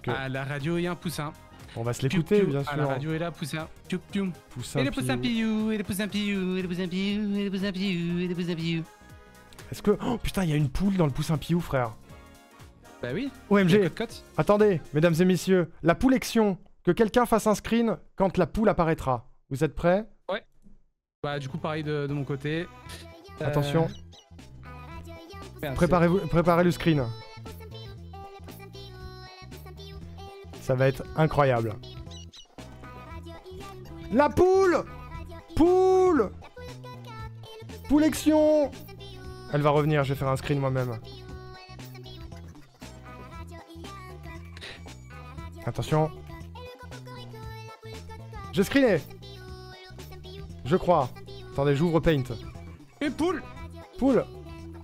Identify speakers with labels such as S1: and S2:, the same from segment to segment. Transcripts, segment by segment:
S1: Que...
S2: À la radio, il y a un poussin.
S1: On va se l'écouter, bien sûr.
S2: À la radio, il y a un poussin. Piou, piou.
S1: Poussin
S2: Et le poussin piou, et le poussin piou, et le poussin piou, et le poussin piou, et le poussin piou.
S1: Est-ce que... Oh putain, il y a une poule dans le poussin piou, frère.
S2: Bah oui.
S1: OMG. Attendez, mesdames et messieurs. La poulection. Que quelqu'un fasse un screen quand la poule apparaîtra. Vous êtes prêts?
S2: Ouais. Bah du coup, pareil de mon côté.
S1: Attention. Préparez le screen. Ça va être incroyable. La poule! Poule! Poulection! Elle va revenir, je vais faire un screen moi-même. Attention. J'ai screené! Je crois. Attendez, j'ouvre Paint.
S2: Et poule!
S1: Poule!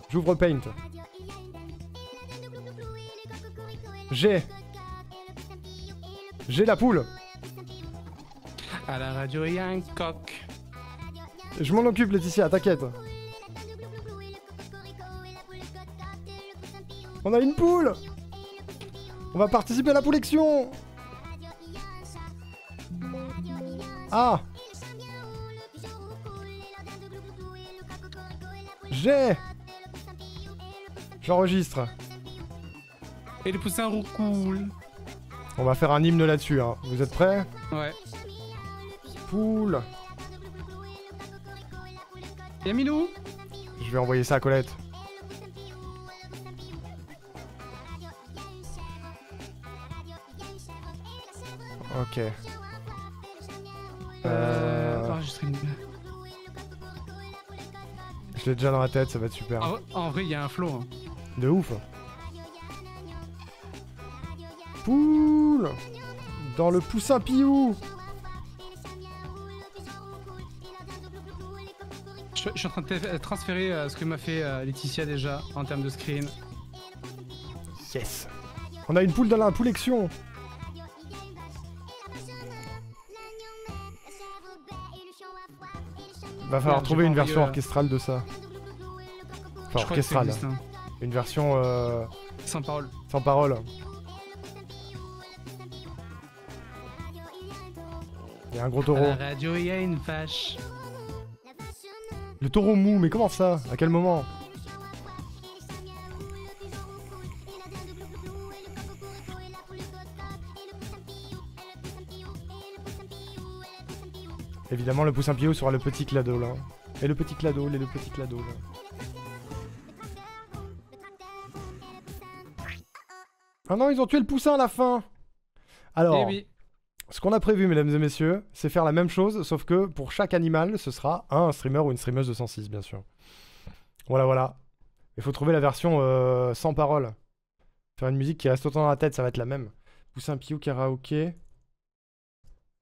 S1: J'ouvre Paint. J'ai la poule!
S2: À la radio, il y a un coq.
S1: Je m'en occupe, Laetitia, t'inquiète. On a une poule! On va participer à la poulection! Ah! J'ai! J'enregistre.
S2: Et le poussin roucoule.
S1: On va faire un hymne là-dessus, hein. Vous êtes prêts?
S2: Ouais.
S1: Poule.
S2: Y'a Milou?
S1: Je vais envoyer ça à Colette. Ok. Je l'ai déjà dans la tête, ça va être super.
S2: En vrai, il y a un flow. Hein.
S1: De ouf. Poule. Dans le poussin piou.
S2: Je suis en train de transférer ce que m'a fait Laetitia déjà en termes de screen.
S1: Yes. On a une poule dans la poulection. Va falloir trouver une version orchestrale de ça. Enfin, orchestrale.
S2: Existe, hein.
S1: Une version
S2: sans parole.
S1: Sans parole. Il y a un gros taureau.
S2: À la radio, il y a une vache.
S1: Le taureau mou, mais comment ça? À quel moment? Évidemment, le poussin piou sera le petit clado là. Et le petit clado, le petit clado là. Ah non, ils ont tué le poussin à la fin! Alors,
S2: oui.
S1: Ce qu'on a prévu, mesdames et messieurs, c'est faire la même chose, sauf que pour chaque animal, ce sera un streamer ou une streameuse de 106, bien sûr. Voilà, voilà. Il faut trouver la version sans parole. Faire une musique qui reste autant dans la tête, ça va être la même. Poussin piou karaoké.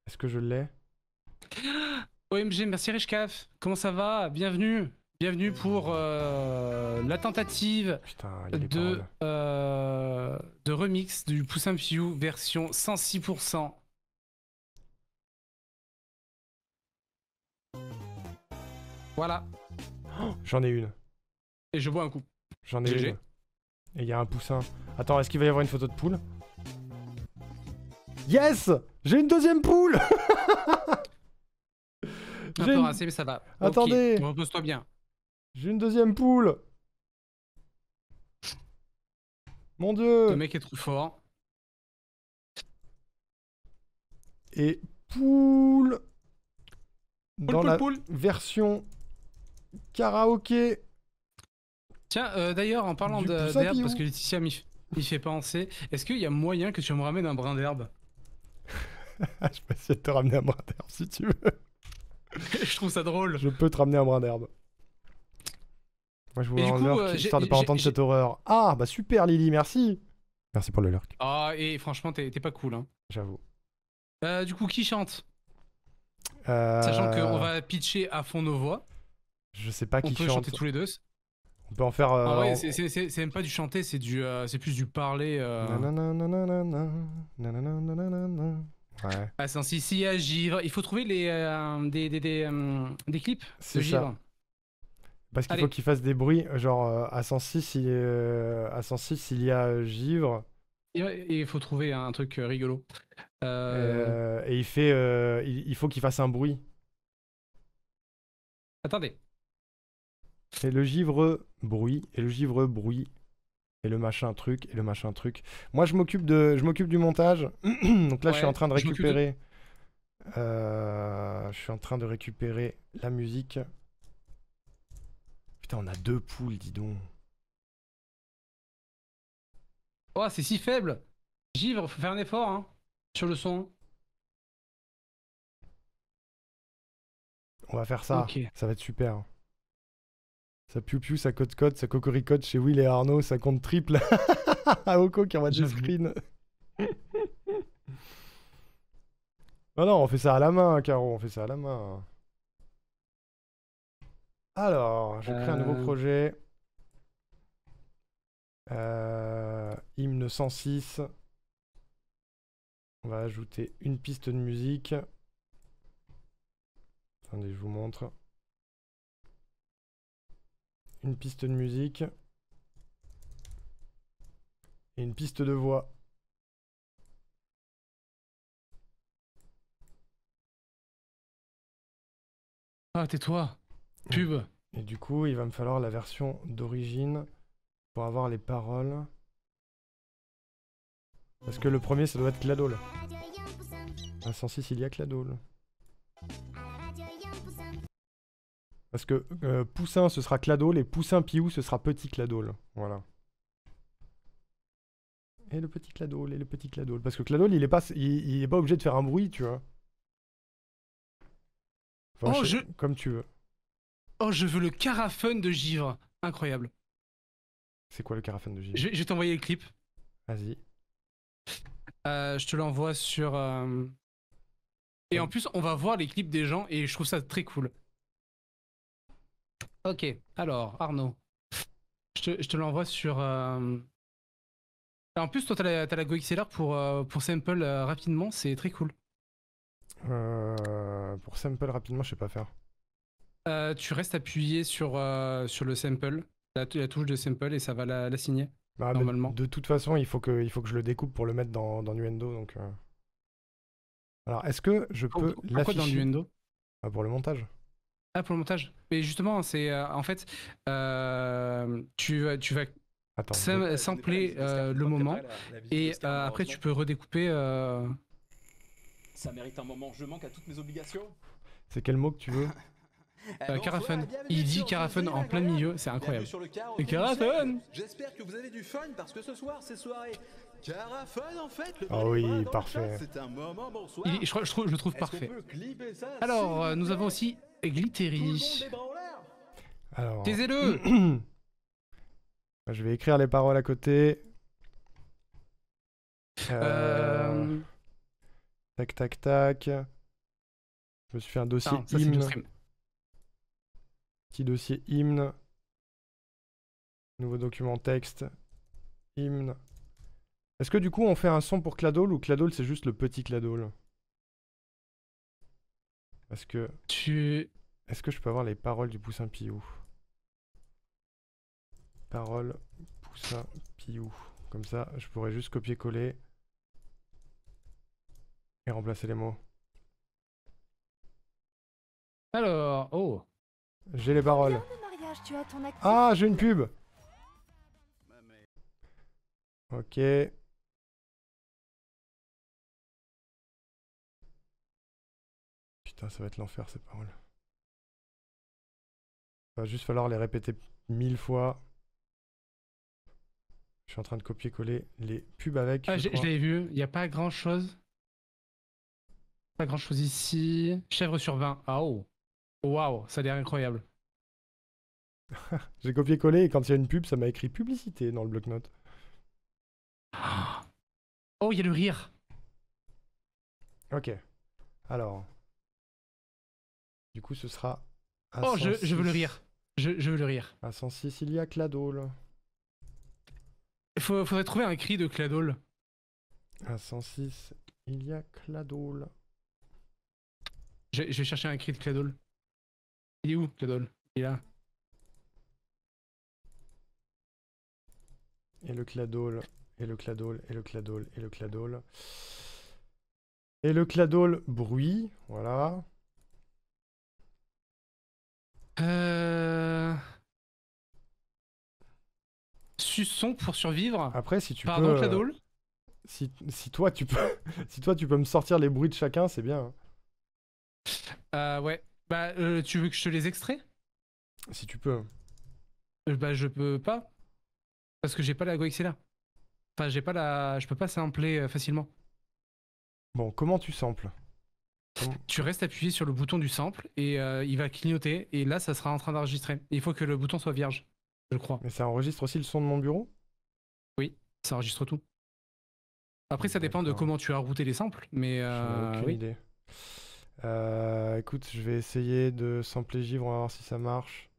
S1: Est-ce que je l'ai?
S2: OMG, merci Richcaf. Comment ça va? Bienvenue. Bienvenue pour la tentative de remix du Poussin Piou version 106%. Voilà.
S1: Oh, j'en ai une.
S2: Et je bois un coup.
S1: J'en ai une. Et il y a un poussin. Attends, est-ce qu'il va y avoir une photo de poule? Yes! J'ai une deuxième poule.
S2: Un peu rincé, mais ça va.
S1: Attendez.
S2: Okay, repose-toi bien.
S1: J'ai une deuxième poule. Mon dieu.
S2: Le mec est trop fort.
S1: Et poule. Dans la
S2: poule.
S1: Version karaoké.
S2: Tiens, d'ailleurs, en parlant d'herbe, parce que Laetitia m'y fait penser, est-ce qu'il y a moyen que tu me ramènes un brin d'herbe?
S1: Je peux essayer de te ramener un brin d'herbe si tu veux.
S2: Je trouve ça drôle.
S1: Je peux te ramener un brin d'herbe. Moi je voulais un lurk, histoire de pas entendre cette horreur. Ah bah super Lily, merci. Merci pour le lurk.
S2: Ah et franchement t'es pas cool hein.
S1: J'avoue.
S2: Du coup qui chante? Sachant qu'on va pitcher à fond nos voix.
S1: Je sais pas qui chante.
S2: On peut chanter tous les deux.
S1: On peut en faire...
S2: Ah ouais, c'est même pas du chanter, c'est plus du parler.
S1: Ouais.
S2: Ah, c'est si à Givre. Il faut trouver des clips de Givre.
S1: Parce qu'il faut qu'il fasse des bruits. Genre à 106, il y a Givre.
S2: il faut trouver un truc rigolo.
S1: Et il fait, il faut qu'il fasse un bruit.
S2: Attendez.
S1: Et le givre bruit, et le givre bruit, et le machin truc, et le machin truc. Moi, je m'occupe du montage. Donc là, je suis en
S2: Ouais,
S1: train de
S2: je m'occupe de...
S1: récupérer. Je suis en train de récupérer la musique. Putain, on a 2 poules, dis donc.
S2: Oh, c'est si faible. Givre, faut faire un effort, hein, sur le son.
S1: On va faire ça.
S2: Ok.
S1: Ça va être super. Ça piou-piou, ça cote-cote, ça cocoricote chez Will et Arnaud, ça compte triple. À Oko qui envoie des
S2: J'avoue.
S1: screens. Non, non, on fait ça à la main, Caro, on fait ça à la main. Alors, je crée un nouveau
S2: Euh,
S1: projet. Hymne 106. On va ajouter une piste de musique. Attendez, je vous montre. Une piste de musique. Et une piste de voix.
S2: Ah, tais-toi. Pub.
S1: Et du coup, il va me falloir la version d'origine pour avoir les paroles. Parce que le premier, ça doit être Cladol. À 106, il y a Cladol. Parce que Poussin, ce sera Cladol, et Poussin Piou, ce sera Petit Cladol. Voilà. Et le petit Cladol, et le petit Cladol. Parce que Cladol, il est pas obligé de faire un bruit, tu vois. Enfin,
S2: Oh,
S1: comme tu veux.
S2: oh, je veux le carafun de Givre. Incroyable.
S1: C'est quoi le carafane de givre?
S2: Je vais t'envoyer le clip.
S1: Vas-y.
S2: Je te l'envoie sur... Et en plus, on va voir les clips des gens et je trouve ça très cool. Ok, alors, Arnaud. Je te l'envoie sur... En plus, toi, t'as la GoXLR pour sample rapidement, c'est très cool.
S1: Pour sample rapidement, je sais pas faire.
S2: Tu restes appuyé sur le sample, la touche de sample, et ça va la signer,
S1: Ah, mais
S2: normalement.
S1: de toute façon, il faut que je le découpe pour le mettre dans Nuendo. Donc, alors, est-ce que je peux
S2: Pourquoi dans
S1: l'afficher?
S2: Nuendo?
S1: Ah, pour le montage.
S2: Ah, pour le montage. Mais justement, c'est en fait, tu vas
S1: Attends.
S2: sampler le moment, et après, tu peux redécouper.
S3: Ça mérite un moment, je manque à toutes mes obligations.
S1: C'est quel mot que tu veux?
S2: Carafun. Il dit Carafun en plein milieu, c'est incroyable.
S3: Sur le
S2: Et Carafun!
S3: J'espère que vous avez du fun parce que ce soir c'est soirée Carafun en fait.
S1: Ah oui, parfait.
S3: C'est un moment bonsoir.
S2: Je le trouve parfait. Alors, nous avons aussi Glittery.
S1: Alors.
S2: Taisez-le!
S1: Je vais écrire les paroles à côté. Tac, tac, tac. Je me suis fait un dossier
S2: Ah, ça, c'est du
S1: hymne.
S2: stream.
S1: Petit dossier hymne. Nouveau document texte. Hymne. Est-ce que du coup on fait un son pour Cladol ou Cladol c'est juste le petit Cladol? Parce que... Est-ce que je peux avoir les paroles du Poussin Piou? Paroles Poussin Piou. Comme ça, je pourrais juste copier-coller et remplacer les mots.
S2: Alors, oh.
S1: J'ai les paroles.
S4: Mariage, tu as ton actif.
S1: Ah, j'ai une pub. Ok. Putain, ça va être l'enfer ces paroles. Va juste falloir les répéter 1000 fois. Je suis en train de copier-coller les pubs avec.
S2: Ah, je l'avais vu, il n'y a pas grand chose. Pas grand chose ici. Chèvre sur 20. Ah oh. Waouh, ça a l'air incroyable.
S1: J'ai copié-collé et quand il y a une pub, ça m'a écrit publicité dans le bloc-notes.
S2: Oh, il y a le rire.
S1: Ok. Alors. Du coup, ce sera. À
S2: Oh,
S1: 106.
S2: je veux le rire. Je veux le rire.
S1: À 106, il y a Cladol.
S2: Faudrait trouver un cri de Cladol.
S1: À 106, il y a Cladol.
S2: Je vais chercher un cri de Cladol. Il est où, Cladol? Il est là.
S1: Et le Cladol et le cladole, et le cladole, et le cladole. Et le cladole bruit, voilà.
S2: Euh... Son pour survivre.
S1: Après, si tu
S2: Pardon,
S1: peux,
S2: Cladole.
S1: si toi tu peux, si toi tu peux me sortir les bruits de chacun, c'est bien, hein.
S2: Ouais. Bah, tu veux que je te les extrais?
S1: Si tu peux.
S2: Bah, je peux pas. Parce que j'ai pas la GoXLR. Enfin, j'ai pas la. Je peux pas sampler facilement.
S1: Bon, comment tu samples?
S2: Tu restes appuyé sur le bouton du sample et il va clignoter. Et là, ça sera en train d'enregistrer. Et il faut que le bouton soit vierge, je crois.
S1: Mais ça enregistre aussi le son de mon bureau?
S2: Oui, ça enregistre tout. Après, ça dépend de
S1: D'accord.
S2: comment tu as routé les samples. Mais
S1: J'en ai aucune
S2: oui.
S1: idée. Écoute, je vais essayer de sampler Givre, on va voir si ça marche.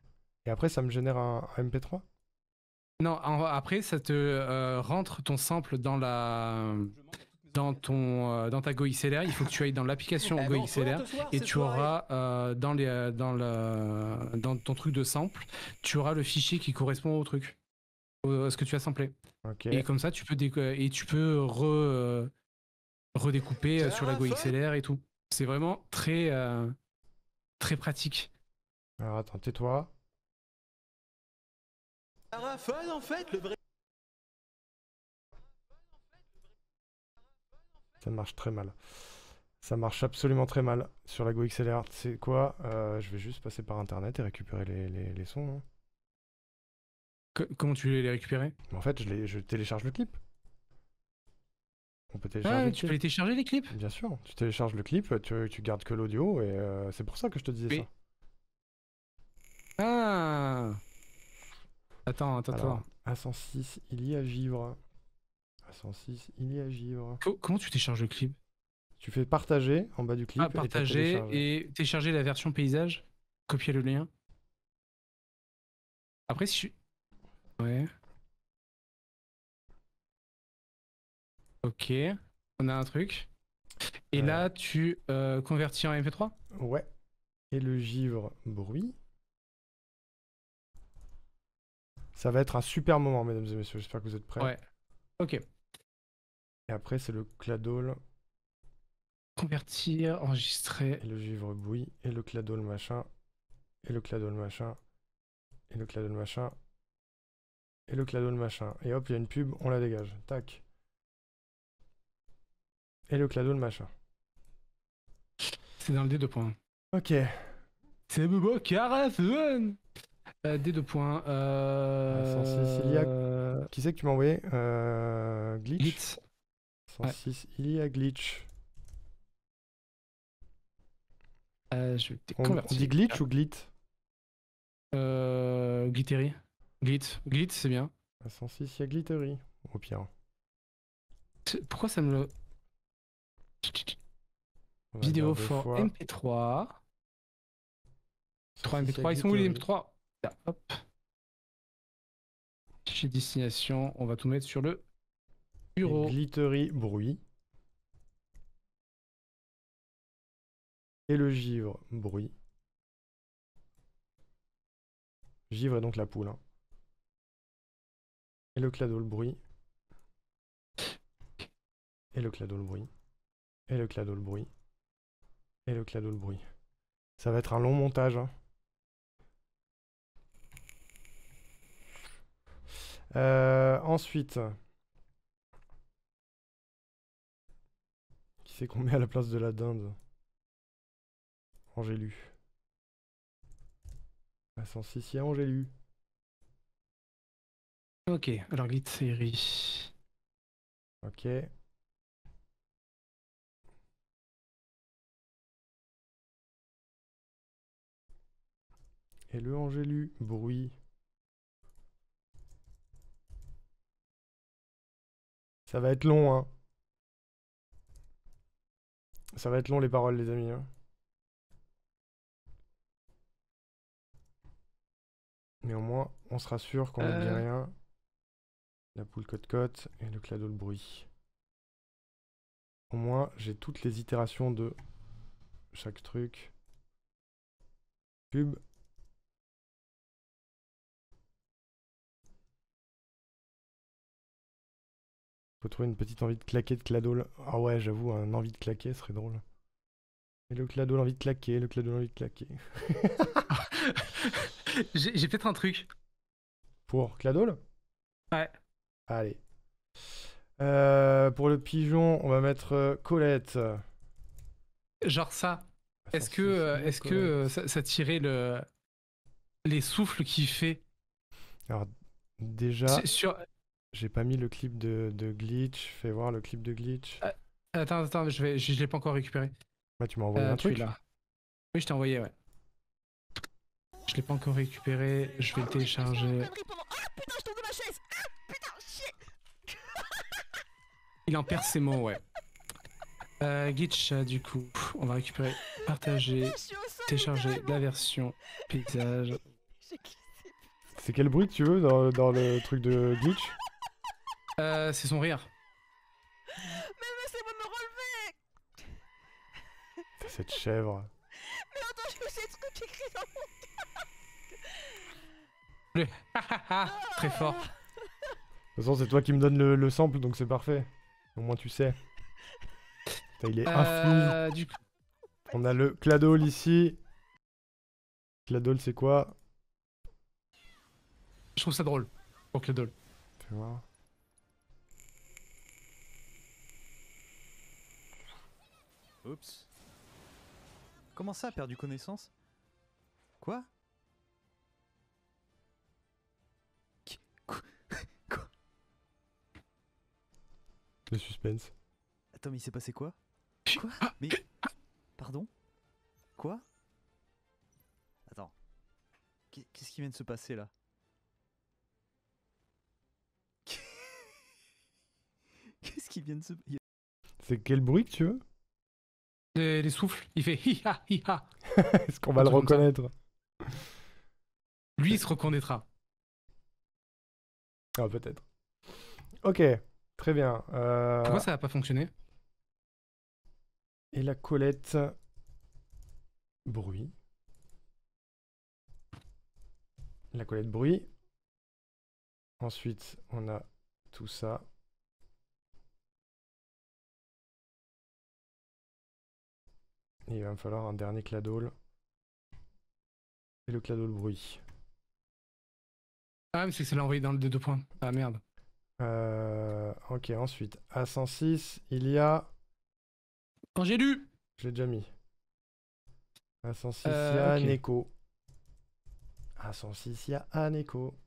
S1: Et après, ça me génère un MP3?
S2: Non, après, ça te rentre ton sample dans la. Dans ta GoXLR, il faut que tu ailles dans l'application
S3: Eh, bonsoir,
S2: GoXLR
S3: ce soir,
S2: et
S3: c'est
S2: tu
S3: soirée.
S2: auras dans ton truc de sample, tu auras le fichier qui correspond au truc, à ce que tu as samplé.
S1: Ok.
S2: Et comme ça, tu peux redécouper sur la
S3: Carafone.
S2: GoXLR et tout. C'est vraiment très pratique.
S1: Alors attends, tais-toi.
S3: Carafone, en fait, le vrai.
S1: Ça marche très mal. Ça marche absolument très mal sur la GoXLR. C'est quoi? Je vais juste passer par internet et récupérer les sons, hein.
S2: Comment tu les récupérer?
S1: Mais en fait, je télécharge le clip. On peut télécharger
S2: Ah,
S1: le
S2: tu peux
S1: clip.
S2: les télécharger les clips?
S1: Bien sûr, tu télécharges le clip, tu gardes que l'audio et c'est pour ça que je te disais ça.
S2: Mais ah,
S1: Alors,
S2: attends.
S1: à 106, il y a Givre. À 106, il y a Givre.
S2: Comment tu télécharges le clip?
S1: Tu fais partager en bas du
S2: Ah,
S1: clip et t'as
S2: partager
S1: téléchargé.
S2: et télécharger la version paysage, copier le lien. Après, si je... Ouais, ok, on a un truc. Et
S1: Euh,
S2: là, tu convertis en MP3?
S1: ouais. Et le Givre bruit. Ça va être un super moment, mesdames et messieurs. J'espère que vous êtes prêts.
S2: Ouais, ok.
S1: Et après, c'est le cladole
S2: Convertir, enregistrer.
S1: et le Givre bruit et le cladole machin. Et le cladole machin. Et le cladole machin. Et le cladole machin. Et hop, il y a une pub, on la dégage. Tac. Et le cladole machin.
S2: C'est dans le D2 points.
S1: Ok.
S2: C'est Bobo Carafone D2 points.
S1: À 106, il y a... Qui c'est que tu m'as envoyé Glitch.
S2: Glitz. Ouais.
S1: 106, il y a Glitch.
S2: Je vais
S1: On
S2: convertir.
S1: dit Glitch ou Glit?
S2: Glittery. Glitz, c'est bien.
S1: À 106, il y a Glittery. Au pire.
S2: Pourquoi ça me le.
S1: On va
S2: Vidéo
S1: dire deux
S2: for
S1: fois.
S2: MP3. 3
S1: 106, il y a
S2: MP3. Ils sont où les
S1: Glittery.
S2: MP3? Là, hop. Fichier destination. On va tout mettre sur le
S1: Et
S2: bureau.
S1: Glittery bruit. Et le Givre bruit. Givre est donc la poule, hein. Et le cladole bruit. Et le cladole bruit. Et le cladole bruit. Et le cladole bruit. Ça va être un long montage, hein. Ensuite, qui c'est qu'on met à la place de la dinde? Angélu. À 106, il y a Angélu.
S2: Ok, alors Glittery.
S1: Ok. Et le Angélu bruit. Ça va être long, hein. Ça va être long les paroles, les amis, hein. Mais au moins, on sera sûr qu'on n'oublie rien. La poule cote-cote et le cladole bruit. Au moins, j'ai toutes les itérations de chaque truc. Pub. Faut trouver une petite envie de claquer de Cladol. Ah ouais, j'avoue, un envie de claquer serait drôle. Et le Cladol envie de claquer, le Cladol envie de claquer.
S2: J'ai peut-être un truc.
S1: Pour Cladol?
S2: Ouais.
S1: Allez. Pour le pigeon, on va mettre Colette.
S2: Genre ça. Est-ce
S1: Sans
S2: que,
S1: souci,
S2: est-ce que
S1: Colette.
S2: ça tirait les souffles qu'il fait
S1: Alors, déjà,
S2: sur...
S1: j'ai pas mis le clip de Glitch. Fais voir le clip de Glitch.
S2: Attends, je l'ai pas encore récupéré.
S1: Bah, tu m'as envoyé un
S2: Tu es
S1: truc.
S2: là. Oui, je t'ai envoyé, ouais. Je l'ai pas encore récupéré, je vais le télécharger.
S4: Putain, je tombe de ma chaise. Putain, shit.
S2: Il en perd ses mots, ouais. Glitch, du coup, on va récupérer, partager,
S4: Je suis au sol.
S2: télécharger la version paysage.
S4: J'ai glissé.
S1: C'est quel bruit que tu veux dans le truc de Glitch?
S2: C'est son rire.
S4: Mais laissez-moi me relever.
S1: Cette chèvre.
S4: Mais attends, j'ai aussi des trucs écrits dans mon...
S2: Très fort.
S1: De toute façon, c'est toi qui me donne le sample, donc c'est parfait. Au moins, tu sais. Putain, il est inflou.
S2: Du coup,
S1: On a le Cladol ici. Cladol, c'est quoi?
S2: je trouve ça drôle. Pour Cladol.
S1: Fais voir.
S3: Oups. Comment ça, perdu connaissance? Quoi? Quoi?
S1: Le suspense.
S3: Attends, mais il s'est passé quoi? Quoi? Mais... Pardon? Quoi? Attends. Qu'est-ce qui vient de se passer là? Qu'est-ce qui vient de se...
S1: C'est quel bruit que tu veux?
S2: Les souffles, il fait hi-ha, hi-ha.
S1: Est-ce qu'on va
S2: Un
S1: le
S2: truc comme ça.
S1: reconnaître?
S2: Lui, il se reconnaîtra.
S1: Ah, peut-être. Ok, très bien.
S2: Pourquoi ça n'a pas fonctionné?
S1: Et la Colette. Bruit. La Colette bruit. Ensuite, on a tout ça. Et il va me falloir un dernier Cladol. Et le Cladol bruit.
S2: Ah, mais c'est que ça l'a envoyé dans le deux points. Ah merde.
S1: Ok, ensuite, à 106, il y a...
S2: Quand j'ai lu.
S1: Je l'ai déjà mis. À 106, il y a
S2: ok.
S1: Neko. À 106, il y a Aneko.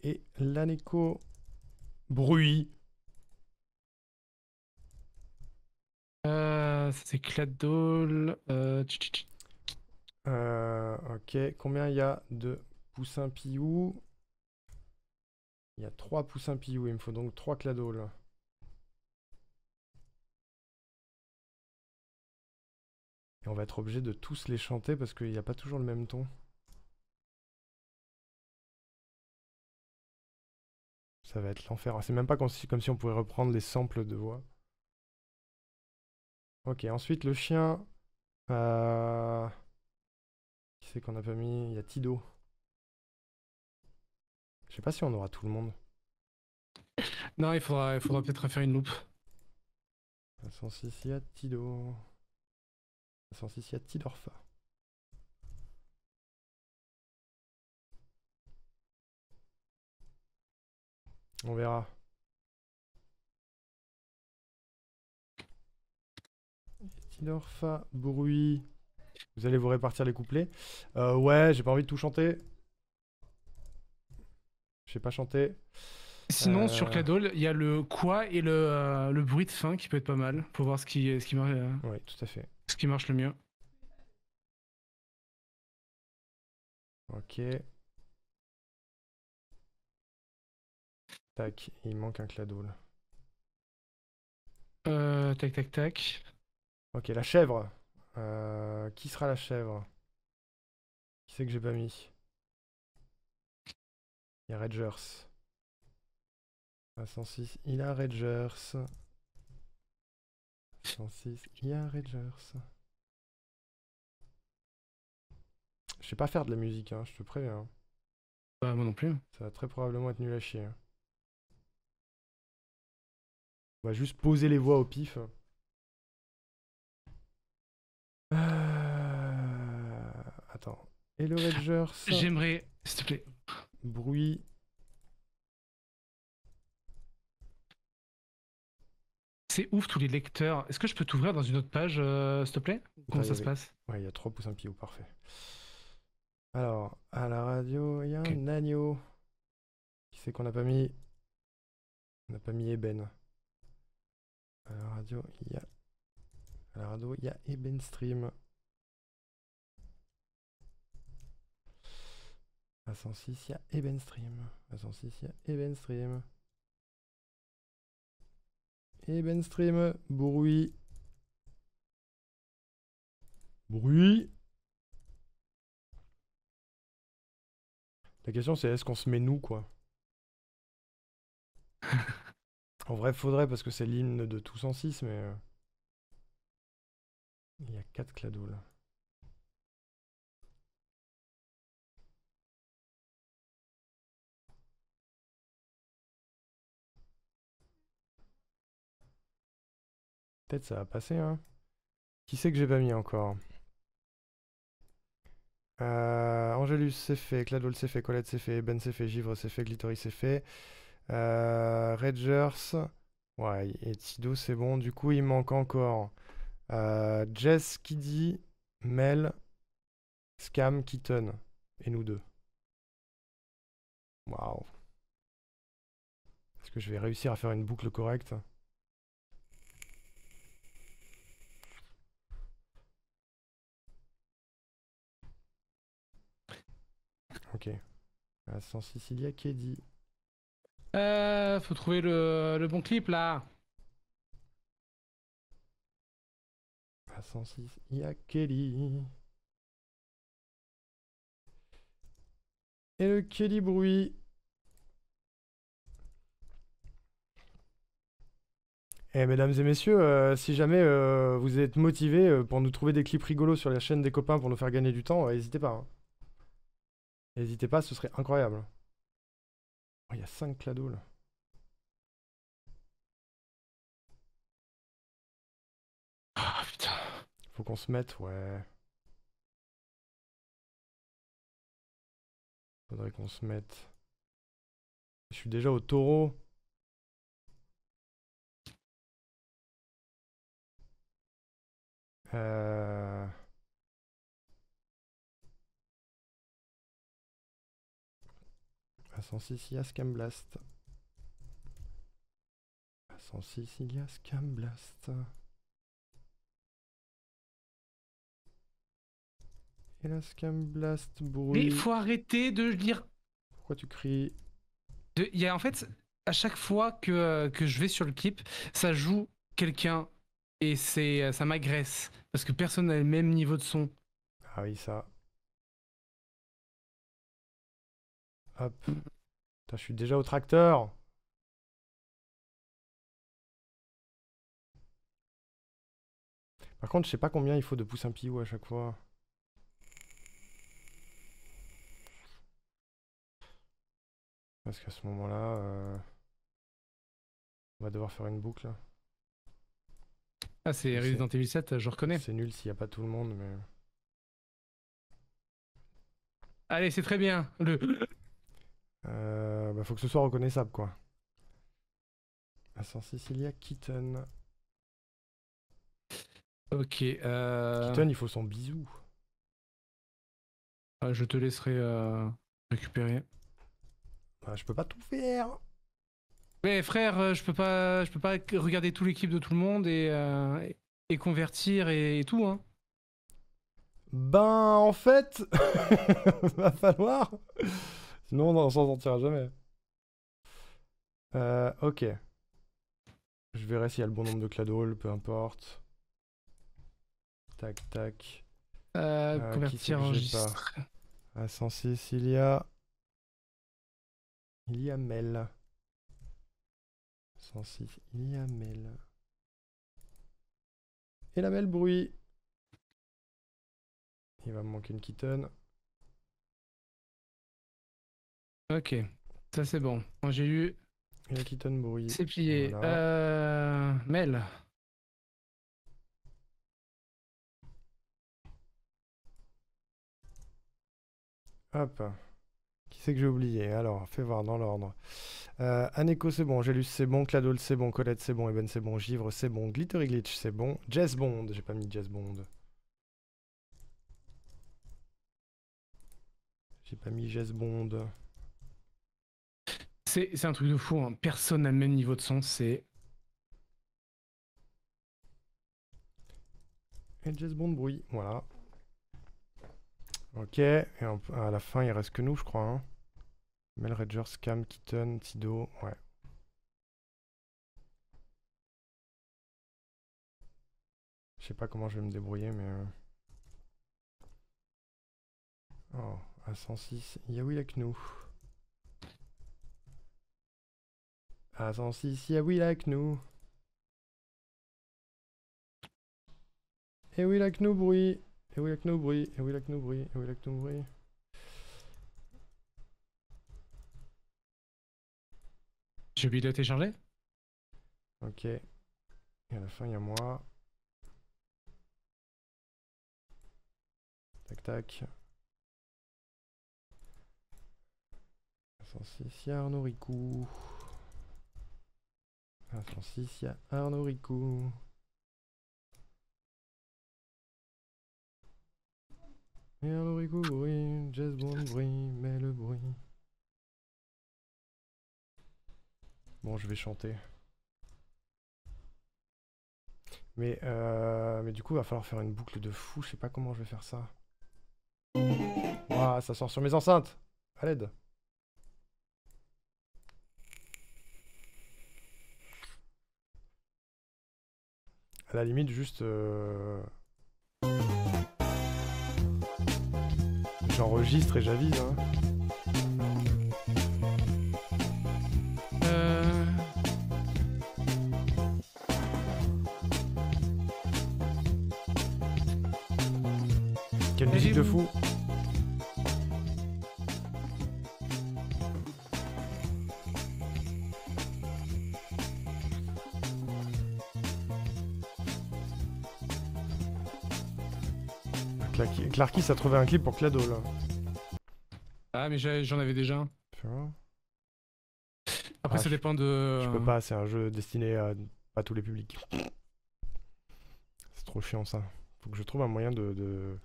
S1: Et l'Aneko bruit.
S2: Ça, c'est Cladol.
S1: Ok, combien il y a de poussins Piou? Il y a 3 poussins Piou, il me faut donc 3 Cladols. Et on va être obligé de tous les chanter parce qu'il n'y a pas toujours le même ton. Ça va être l'enfer. C'est même pas comme si on pouvait reprendre les samples de voix. Ok, ensuite le chien. Qui c'est qu'on n'a pas mis? Il y a Tido. Je sais pas si on aura tout le monde.
S2: Non, il faudra peut-être refaire une loupe.
S1: À 106, il y a Tido. À 106, il y a Tidorfa. On verra. Tidorfa, bruit. Vous allez vous répartir les couplets. Ouais, j'ai pas envie de tout chanter. Je sais pas chanter.
S2: Sinon, sur Cladol, il y a le quoi et le bruit de fin qui peut être pas mal pour voir ce qui
S1: Oui, tout à fait.
S2: marche le mieux.
S1: Ok. Tac, il manque un Cladol.
S2: Tac, tac, tac.
S1: Ok, la chèvre. Qui sera la chèvre? Qui c'est que j'ai pas mis? Il y a Ragers. À 106, il y a Ragers. 106, il y a Ragers. Je sais pas faire de la musique, hein, je te préviens.
S2: Bah, moi non plus.
S1: Ça va très probablement être nul à chier. On va juste poser les voix au pif. Attends. Et le Ragers.
S2: J'aimerais, s'il te plaît.
S1: Bruit.
S2: C'est ouf tous les lecteurs. Est-ce que je peux t'ouvrir dans une autre page, s'il te plaît? Comment ça se passe?
S1: Ouais, il y a 3 pouces un pied, parfait. Alors, à la radio, il y a
S2: Ok.
S1: un agneau. Qui c'est qu'on n'a pas mis? On n'a pas mis Eben. À la radio, il y a. À la radio, il y a Eben Stream. À 106, il y a Eben Stream. À 106, il y a Eben Stream. Eben Stream, bruit. Bruit. La question c'est est-ce qu'on se met nous quoi? En vrai faudrait parce que c'est l'hymne de Tous en 6 mais... Il y a 4 clados là. Peut-être ça va passer hein. Qui c'est que j'ai pas mis encore? Angelus c'est fait, Cladol c'est fait, Colette c'est fait, Ben c'est fait, Givre c'est fait, Glittery c'est fait. Ragers. Ouais, et Tido c'est bon. Du coup il manque encore Jess, Kiddy, Mel, Scam, Kitten. Et nous deux. Waouh. Est-ce que je vais réussir à faire une boucle correcte? Ok. À 106, il y a Keddy.
S2: Faut trouver le bon clip là.
S1: À 106, il y a Kelly. Et le Kelly bruit. Et mesdames et messieurs, si jamais vous êtes motivés pour nous trouver des clips rigolos sur la chaîne des copains pour nous faire gagner du temps, n'hésitez pas. Hein. N'hésitez pas, ce serait incroyable. Oh, il y a 5 clados là.
S2: Ah putain.
S1: Faut qu'on se mette, ouais. Faudrait qu'on se mette. Je suis déjà au taureau. À 106, il y a Scam Blast. À 106, il y a Scam Blast. Et la Scam Blast
S2: Mais
S1: bruit.
S2: faut arrêter de lire.
S1: Pourquoi tu cries?
S2: Il y a en fait, à chaque fois que je vais sur le clip, ça joue quelqu'un et ça m'agresse. Parce que personne n'a le même niveau de son.
S1: Ah oui, ça. Hop. Putain, je suis déjà au tracteur. Par contre, je sais pas combien il faut de pouces impioux à chaque fois. Parce qu'à ce moment-là, on va devoir faire une boucle.
S2: Ah, c'est
S1: Je sais.
S2: Resident Evil 7, je reconnais.
S1: C'est nul s'il n'y a pas tout le monde, mais...
S2: Allez, c'est très bien.
S1: Bah, faut que ce soit reconnaissable, quoi. À 106, il y a Kitten.
S2: Ok.
S1: Kitten, il faut son bisou.
S2: Je te laisserai récupérer.
S1: Bah, je peux pas tout faire.
S2: Mais frère, je peux pas regarder tout l'équipe de tout le monde et convertir et tout, hein.
S1: Ben, en fait, va falloir. Sinon, on s'en sortira jamais. Ok. Je verrai s'il y a le bon nombre de cladoles, peu importe. Tac, tac. Qui c'est que
S2: Convertir,
S1: j'ai
S2: enregistrer.
S1: À 106, il y a... Il y a Mel. 106, il y a Mel. Et la Mel bruit. Il va me manquer une kitten.
S2: Ok, ça c'est bon. Bon, j'ai eu,
S1: Il y a Keaton bruit.
S2: c'est plié.
S1: Voilà.
S2: Mel.
S1: Hop. Qui c'est que j'ai oublié? Alors, fais voir dans l'ordre. Aneko, c'est bon. Gélus, c'est bon. Cladol, c'est bon. Colette, c'est bon. Eben, c'est bon. Givre, c'est bon. Glittery Glitch, c'est bon. Jazz Bond, j'ai pas mis Jazz Bond. J'ai pas mis Jazz Bond.
S2: C'est un truc de fou, hein. Personne n'a le même niveau de son, c'est...
S1: Et Jazz Bond bruit, voilà. Ok, et à la fin il reste que nous je crois. Hein. Mel, Rager, Scam, Kitten, Tido, ouais. Je sais pas comment je vais me débrouiller mais... Oh, à 106, il y a Will avec nous. À 106, il y a Will avec nous. Et Will avec nous bruit. Et Will avec nous bruit. Et Will avec nous bruit. Et Will avec nous bruit.
S2: J'ai oublié de télécharger.
S1: Ok. Et à la fin, il y a moi. Tac tac. 106, il y a Arnaud Ricou. 106, il y a Arnaud Ricou. Et Arnaud Ricou bruit, Jazz Bond bruit, mais le bruit. Bon, je vais chanter. Mais du coup, il va falloir faire une boucle de fou. Je sais pas comment je vais faire ça. Ouah, ça sort sur mes enceintes. À l'aide. À la limite, juste... J'enregistre et j'avise. Hein. Quelle musique de fou. Clarkis a trouvé un clip pour Clado là.
S2: Ah mais j'en avais déjà un.
S1: Fais voir.
S2: Après ça dépend de...
S1: Je peux pas, c'est un jeu destiné à pas tous les publics. C'est trop chiant ça. Faut que je trouve un moyen de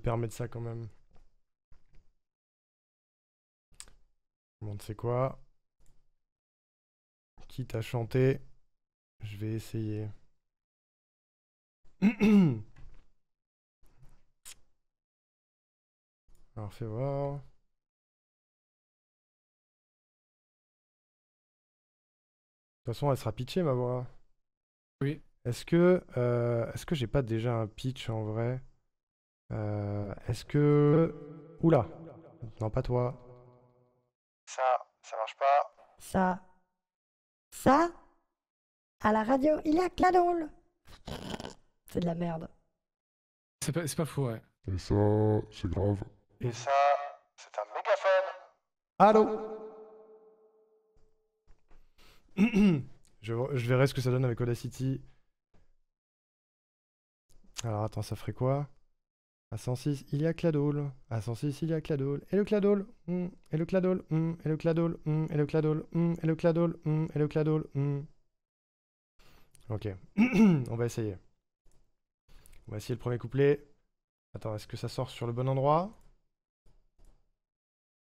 S1: permettre ça quand même. Bon, tu sais quoi? Quitte à chanter, je vais essayer. Alors fais voir. De toute façon, elle sera pitchée ma voix.
S2: Oui.
S1: Est-ce que j'ai pas déjà un pitch en vrai? Est-ce que... Oula! Non, pas toi. Ça marche pas.
S4: Ça, à la radio, il y a Cladol. C'est de la merde.
S2: C'est pas faux, ouais.
S5: Et ça, c'est grave.
S1: Et ça, c'est un mégaphone. Allô? Je verrai ce que ça donne avec Audacity. Alors attends, ça ferait quoi? À 106, il y a Cladol. À 106, il y a Cladol. Et le Cladol, et le Cladol, et le Cladol, et le Cladol, et le Cladol, et le Cladol. Ok, on va essayer. On va essayer le premier couplet. Attends, est-ce que ça sort sur le bon endroit?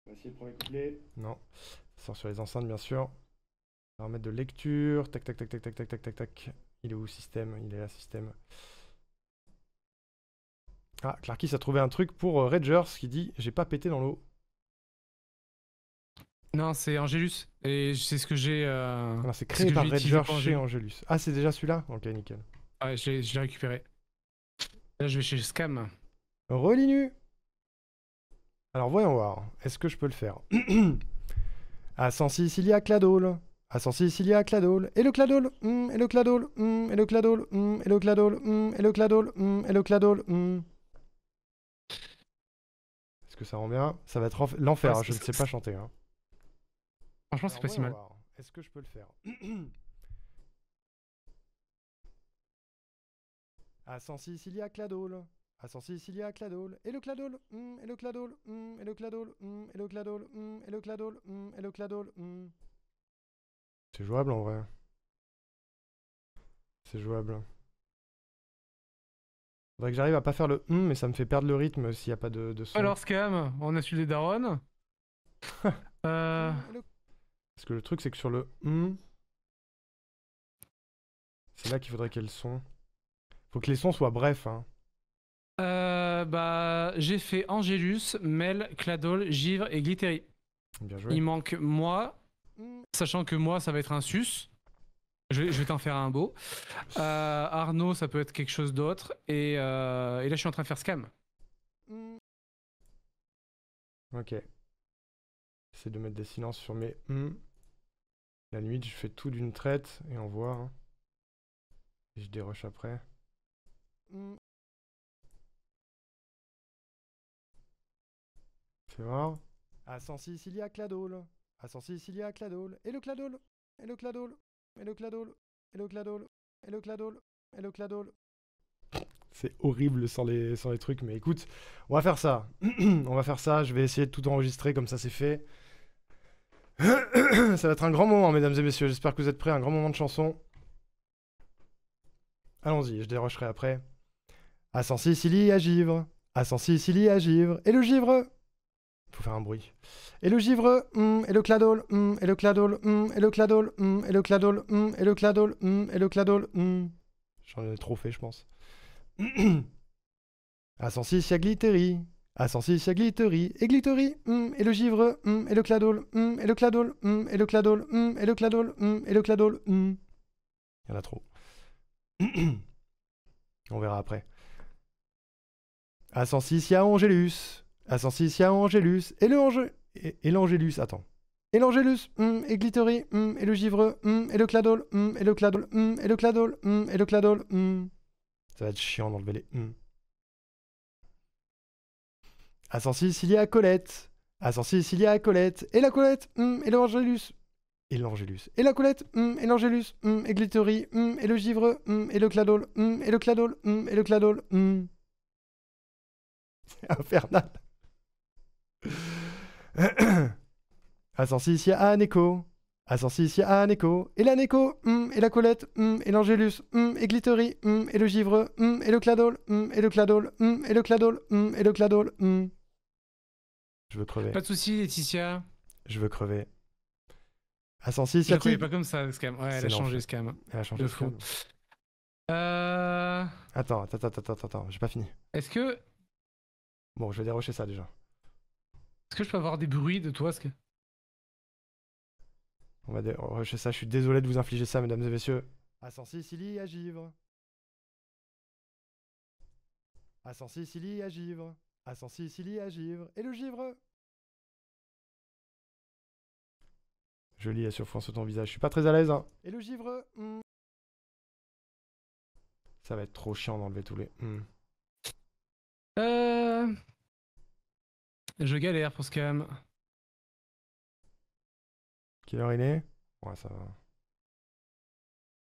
S1: On va essayer le premier couplet. Non, ça sort sur les enceintes bien sûr. On va remettre de lecture. Tac, tac, tac, tac, tac, tac, tac, tac, tac. Il est où, système? Il est là, système. Ah, Clarkis a trouvé un truc pour Ragers qui dit « J'ai pas pété dans l'eau ».
S2: Non, c'est Angelus. Et c'est ce que j'ai...
S1: Ah, c'est créé par Ragers chez Angelus. Ah, c'est déjà celui-là? Ok, nickel.
S2: Ouais, je l'ai récupéré. Là, je vais chez Scam.
S1: Relinu. Alors, voyons voir. Est-ce que je peux le faire? À 106, il y a Cladol. À 106, il y a Cladol. Et le Cladol, et le Cladol, et le Cladol, et le Cladol, et le Cladol, et le Cladol, Est-ce que ça rend bien? Ça va être l'enfer,
S2: Ouais,
S1: je ne sais pas chanter. Hein.
S2: Franchement, c'est pas si mal.
S1: voir. Est-ce que je peux le faire? À 106, il y a Cladol. À 106, il y a Cladol. Et le Cladol, et le Cladol, et le Cladol, et le Cladol, et le Cladol, et le Cladol. C'est jouable en vrai. C'est jouable. Faudrait que j'arrive à pas faire le mais ça me fait perdre le rythme s'il n'y a pas de son.
S2: Alors, Scam, on a su les darons.
S1: Parce que le truc, c'est que sur le c'est là qu'il faudrait qu'il y ait le son. Faut que les sons soient brefs, hein.
S2: Bah, j'ai fait Angelus, Mel, Cladol, Givre et Glittery.
S1: Bien joué.
S2: Il manque moi, sachant que moi, ça va être un sus. Je vais t'en faire un beau. Arnaud, ça peut être quelque chose d'autre. Et là, je suis en train de faire Scam.
S1: Ok. J'essaie de mettre des silences sur mes La limite, je fais tout d'une traite et on voit. Hein. Et je dérush après. Fais voir. À 106, il y a Cladol. À 106, il y a Cladol. Et le Cladol. Et le Cladol. Et le Cladol. Et le Cladol. Et le Cladol. Et le Cladol. C'est horrible sans les trucs, mais écoute, on va faire ça. On va faire ça. Je vais essayer de tout enregistrer comme ça c'est fait. Ça va être un grand moment, mesdames et messieurs. J'espère que vous êtes prêts. Un grand moment de chanson. Allons-y, je dérusherai après. À 106, il y a Givre. À 106, il y a Givre. Et le Givre. Faut faire un bruit. Et le Givre, et le Cladol, et le Cladol, et le Cladol, et le Cladol, et le Cladol, et le Cladol. J'en ai trop fait, je pense. À 106, il y a Glittery. À 106, il y a Glittery. Et Glittery, et le Givre, et le Cladol, et le Cladol, et le Cladol, et le Cladol, et le Cladol. Il y en a trop. On verra après. À 106, il y a Angelus. À 106, il y a Angelus. Et l'Angelus, attends. Et l'Angelus, et Glittery, et le Givre, et le Cladol, et le Cladol, et le Cladol, et le Cladol. Ça va être chiant d'enlever les À 106, il y a Colette. À 106, il y a Colette. Et la Colette, et l'Angelus. Et l'Angelus. Et la Colette, et l'Angelus, et Glittery, et le Givre, et le Cladol, et le Cladol, et le Cladol. C'est infernal. À 106, il y a Aneko. À 106, il y a Aneko. Et la Neko, et la Colette, et l'Angelus, et Glittery, et le Givre, et le Cladol, et le Cladol, et le Cladol, et le Cladol. Je veux crever.
S2: Pas de soucis, Laetitia.
S1: Je veux crever. À 106, il
S2: Je
S1: y a
S2: la croyais
S1: qui
S2: pas comme ça, Scam. Ouais, elle
S1: C'est
S2: a changé,
S1: l'enfer.
S2: Scam.
S1: Elle a changé
S2: De
S1: de
S2: fou.
S1: cam. Attends, j'ai pas fini.
S2: Est-ce que
S1: Bon, je vais dérocher ça déjà.
S2: je peux avoir des bruits de toi,
S1: On va dérocher ça. Je suis désolé de vous infliger ça, mesdames et messieurs. À 106, il y a Givre. À 106, il y a Givre. À 106, il y a Givre. Et le Givre. Je lis sur fond sur ton visage. Je suis pas très à l'aise. Hein. Et le Givre. Ça va être trop chiant d'enlever tous les.
S2: Je galère pour Scam.
S1: Quelle heure il est? Ouais, ça va.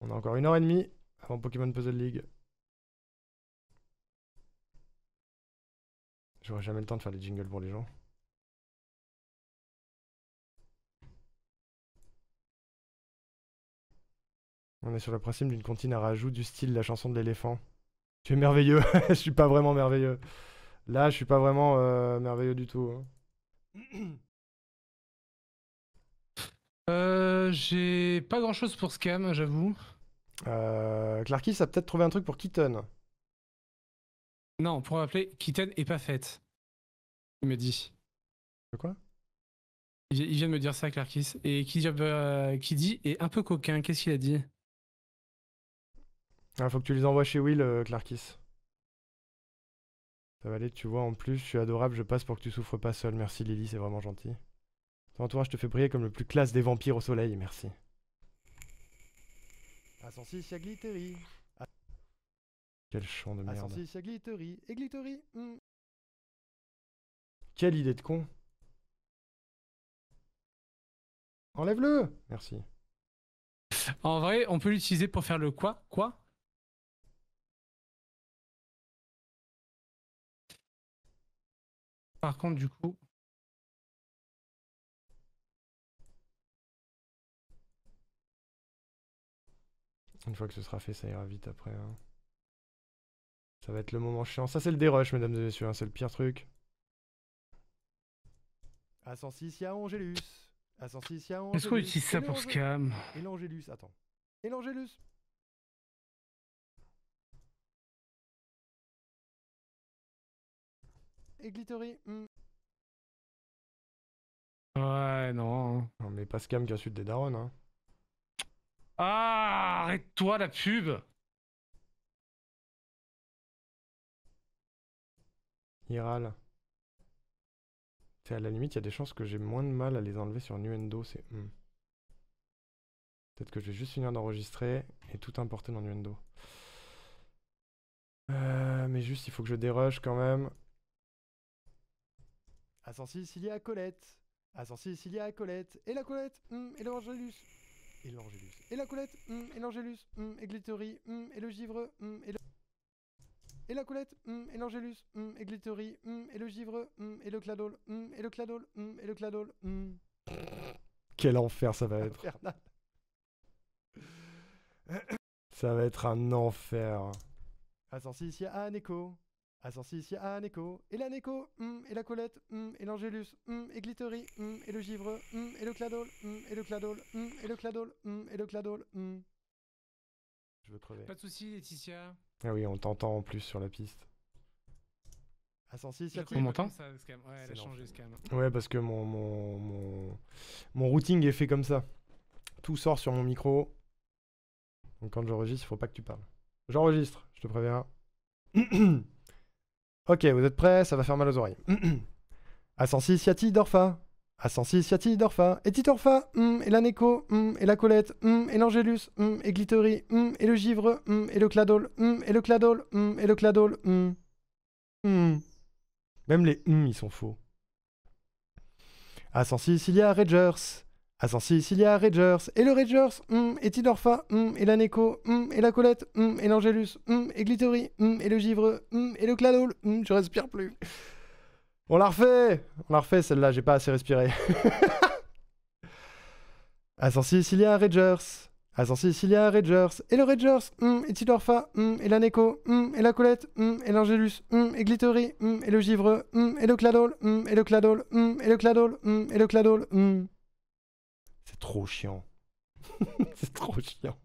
S1: On a encore 1h30 avant Pokémon Puzzle League. J'aurai jamais le temps de faire des jingles pour les gens. On est sur le principe d'une comptine à rajout du style la chanson de l'éléphant. Tu es merveilleux. Je suis pas vraiment merveilleux. Là, je suis pas vraiment merveilleux du tout. Hein.
S2: J'ai pas grand chose pour Scam, j'avoue.
S1: Clarkis a peut-être trouvé un truc pour Kitten.
S2: Non, pour m'appeler, Kitten est pas faite. Il me dit.
S1: De quoi?
S2: Il vient de me dire ça, Clarkis. Et qui dit est un peu coquin. Qu'est-ce qu'il a dit?
S1: Ah, faut que tu les envoies chez Will, Clarkis. Ça va aller, tu vois, en plus, je suis adorable, je passe pour que tu souffres pas seul. Merci Lily, c'est vraiment gentil. Ton entourage te fait briller comme le plus classe des vampires au soleil, merci. À 106, il y a Glittery. Quel chant de merde. À 106, il y a Glittery. Et Glittery. Quelle idée de con. Enlève-le. Merci.
S2: En vrai, on peut l'utiliser pour faire le quoi? Quoi? Par contre, du coup...
S1: Une fois que ce sera fait, ça ira vite après. Hein. Ça va être le moment chiant. Ça, c'est le dérush, mesdames et messieurs. Hein. C'est le pire truc. À 106, il y a Angélus. À 106, il y a Angélus.
S2: Est-ce qu'on utilise ça pour scam?
S1: Et l'Angélus, attends. Et l'Angélus. Et Glittery.
S2: Ouais, non.
S1: Non, mais pas scam qui insulte des darons, hein.
S2: Ah, arrête-toi la pub!
S1: Iral. À la limite, il y a des chances que j'ai moins de mal à les enlever sur Nuendo. C'est. Peut-être que je vais juste finir d'enregistrer et tout importer dans Nuendo. Mais juste, il faut que je dérush quand même. À 106, il y a Colette. À 106, il y a Colette. Et la Colette. Et l'Angélus. Et l'Angélus. Et la Colette. Et l'Angélus. Et Glittery. Et le givre. Et le... Et la Colette, et l'Angélus, et Glittery, et le givre, et le cladol, et le cladol, et le cladol. Quel enfer ça va être. Ça va être un enfer. À 106, il y a Aneko. À 106, il y a Aneko. Et la Neko, et la Colette, et l'Angélus, et Glittery, et le givre, et le cladol, et le cladol, et le cladol, et le cladol. Je veux crever.
S2: Pas de soucis, Laetitia.
S1: Ah oui, on t'entend en plus sur la piste. À 106, il y a
S2: On m'entend? Ouais, elle a changé Scam.
S1: Ouais, parce que mon routing est fait comme ça. Tout sort sur mon micro. Donc quand j'enregistre, il faut pas que tu parles. J'enregistre, je te préviens. Ok, vous êtes prêts? Ça va faire mal aux oreilles. À 106, il y a Tidorfa. À 106, il y a Tidorfa. Et Tidorfa, et la Neko, et la Colette, et l'Angélus, et Glittery, et le givre, et le cladol, et le cladol, et le cladol. Même les ils sont faux. À 106, il y a Ragers. À 106, il y a Ragers. Et le Ragers, et Tidorfa, et la Neko, et la Colette, et l'Angélus, et Glittery, et le givre, et le cladol. Je respire plus. On la refait celle-là, j'ai pas assez respiré. À 106, il y a Ragers. À 106, il y a Ragers. Et le Ragers, et Tidorfa, et la Neko, et la Colette, et l'Angélus, et Glittery, et le givre, et le cladol, et le cladol, et le cladol, et le cladol. C'est trop chiant. C'est trop chiant.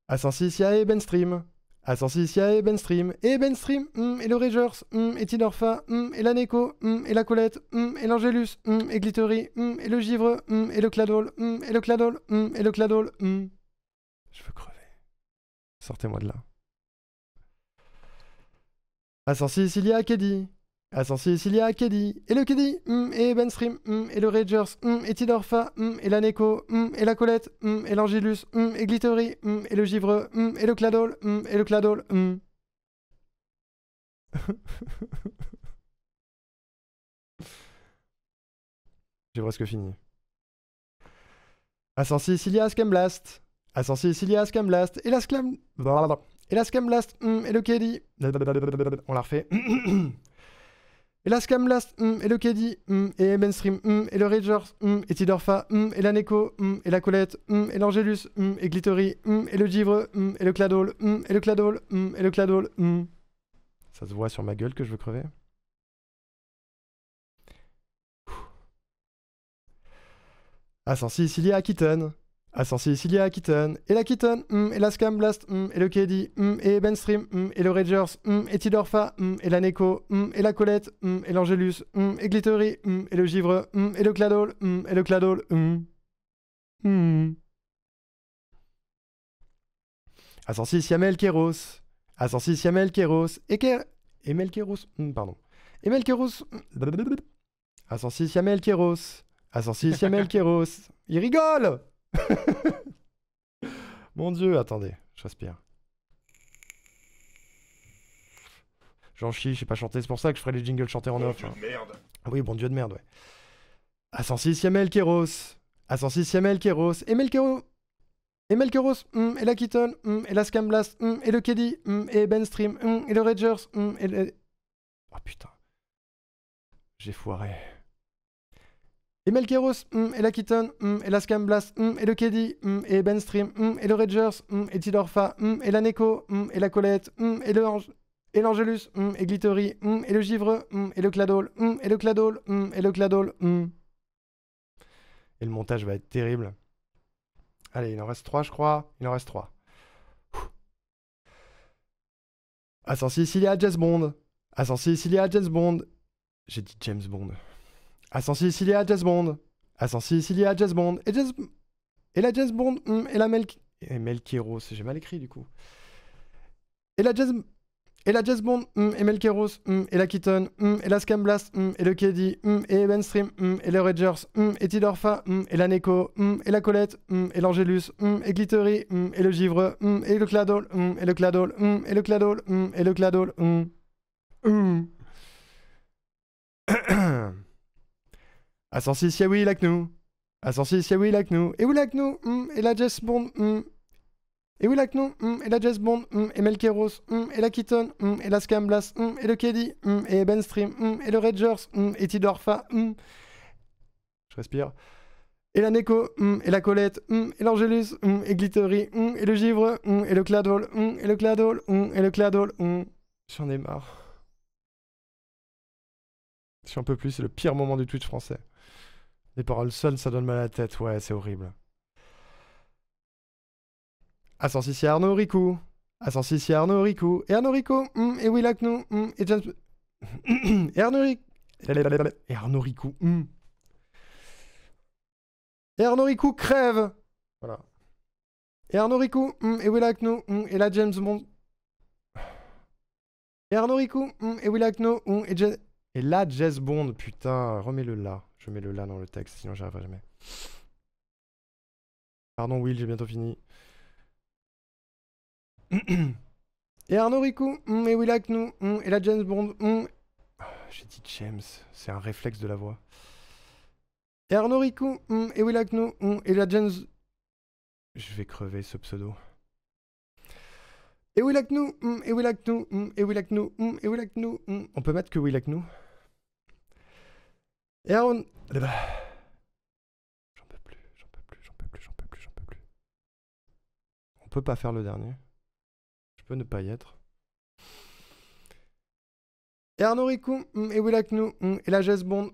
S1: À 106, il y a Ebenstream. À 106, il y a Ebenstream. Et Ebenstream, et le Ragers, et Tidorfa, et la Neko, et la Colette, et l'Angélus, et Glittery, et le givre, et le cladol, et le cladol, et le cladol. Je veux crever. Sortez-moi de là. À 106, il y a Keddy. À 106, il y a Keddy. Et le Keddy, et Ebenstream, et le Ragers, et Tidorfa, et la Neko, et la Colette, et l'Angélus, et Glittery, et le givre, et le cladol, et le cladol. J'ai presque fini. À 106, il y a Scamblast. À 106, il y a Scamblast. Et la Scam... Et la Scamblast, et le Keddy. On la refait. Et la Scamblast, et le Keddy, et Ebenstream, et le Ragers, et Tidorfa, et la Neko, et la Colette, et l'Angélus, et Glittery, et le givre, et le cladol, et le cladol, et le cladol. Ça se voit sur ma gueule que je veux crever. À 106, il y a Kitten. À 106, il y a Kitten. Et la Kitten, et la Scamblast, et le Keddy, et Ebenstream, et le Ragers, et Tidorfa, et la Neko, et la Colette, et l'Angélus, et Glittery, et le givre, et le cladol, et le cladol. À 106, il y a Melkeros. À 106, il y a Melkeros. Et Melkeros, pardon. Et Melkeros. À 106, il y a Melkeros. À 106, il y a Melkeros. Il rigole. Mon Dieu, attendez, je respire. J'en chie, je sais pas chanter, c'est pour ça que je ferai les jingles chanter en off. Hein. Ah oui, bon dieu de merde, ouais. Ascensis Yamel Kéros. Ascensis Yamel Kéros. Et Melkeros, et la Keaton, et la Scamblast, et le Keddy, et Ben Stream, et le Ragers, et le... Oh putain. J'ai foiré. Et Melkeros, et la Keaton, et la Scamblast, et le Keddy, et Ben Stream, et le Ragers, et Tidorfa, et la Neko, et la Colette, et le Ange... Et l'Angelus, et Glittery, et le Givre, et le Cladol, et le Cladol, et le Cladol, Et le montage va être terrible. Allez, il en reste 3, je crois. Il en reste 3. Ascensis, il y a James Bond. Ascensis, il y a James Bond. J'ai dit James Bond. Ascensis, il y a James Bond. Ascensis, il y a James Bond. Et la James Bond, et la Melkeros. J'ai mal écrit du coup. Et la James Bond, et Melkeros, et la Keaton, et la Scamblast, et le Keddy, et Ben Stream, et le Ragers, et Tidorfa, et la Neko, et la Colette, et l'Angelus, et Glittery, et le Givre, et le Cladol, et le Cladol, et le Cladol, et le Cladol, Ascensis, Yaoui, Lacnou. Ascensis, Yaoui, Lacnou. Et où Lacnou, et la James Bond, et oui, Lacnou, et la Jazz Bond, et Melkeros, et la Keaton, et la Scamblast, et le Keddy, et Ben Stream, et le Ragers, et Tidorfa, je respire, et la Neko, et la Colette, et l'Angelus, et Glittery, et le Givre, et le Cladol, et le Cladol, et le Cladol, J'en ai marre. J'en peux plus, c'est le pire moment du Twitch français. Les paroles seules, ça donne mal à la tête, ouais, c'est horrible. Ascensis, il y a Arnaud Rico. Ascensis, il y a Arnaud Rico. Et Arnaud Rico, et Willacnou, et James... et Arnaud Rico. Et Arnaud Rico, Et Arnaud Rico crève. Voilà. Et Arnaud Rico, et Willacnou, et la James Bond. Et Arnaud Rico, et Willacnou, et la Jazz Bond, putain, remets-le là. Je mets le là dans le texte, sinon j'y arriverai jamais. Pardon Will, j'ai bientôt fini. Et Arnaud Rico, et Willacnou, et la James Bond, J'ai dit James, c'est un réflexe de la voix. Et Arnaud Rico, et Willacnou, et la James... Je vais crever ce pseudo. Et Willacnou, et Willacnou, et Willacnou, et Willacnou, On peut mettre que Willacnou. Et Aaron... J'en peux plus, j'en peux plus, j'en peux plus, j'en peux plus, j'en peux plus. On peut pas faire le dernier. Je peux ne pas y être. Et Arnaud Rico, et Willacnou, et la Jazz Bond,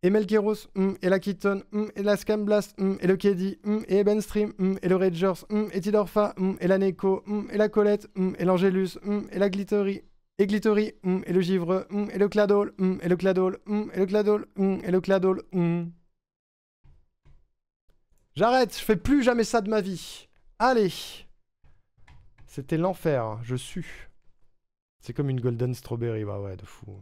S1: et Melkeros, et la Keaton, et la Scamblast, et le Keddy, et Ben Stream, et le Ragers, et Tidorfa, et la Neko, et la Colette, et l'Angelus, et la Glittery, et Glittery, et le Givre, et le Cladol, et le Cladol, et le Cladol, et le Cladol, J'arrête, je fais plus jamais ça de ma vie. Allez. C'était l'enfer, je sue. C'est comme une Golden Strawberry, bah ouais, de fou.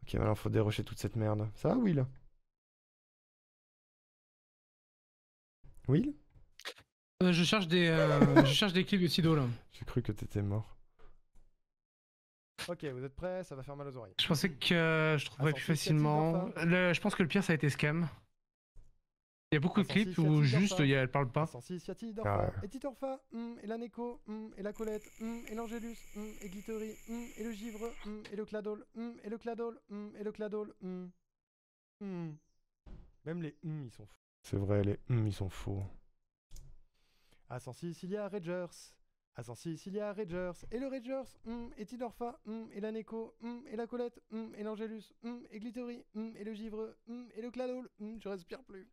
S1: Ok, maintenant faut dérocher toute cette merde. Ça va, Will? Will?
S2: Je cherche des clips de Sido là.
S1: J'ai cru que t'étais mort. Ok, vous êtes prêts? Ça va faire mal aux oreilles.
S2: Je pensais que je trouverais plus facilement. Je pense que le pire ça a été Scam. Il y a beaucoup de clips où juste elle parle pas.
S1: Ascensis, Yati, Dorfa, et Titorfa, et la Neko, et la Colette, et l'Angelus, et Glittery, et le Givre, et le Cladol, et le Cladol, et le Cladol, Même les ils sont faux. C'est vrai, les ils sont faux. Ascensis, il y a Ragers. Ascensis, il y a Ragers. Et le Ragers, et Tidorfa, et la Neko, et la Colette, et l'Angelus, et Glittery, et le Givre, et le Cladol, je respire plus.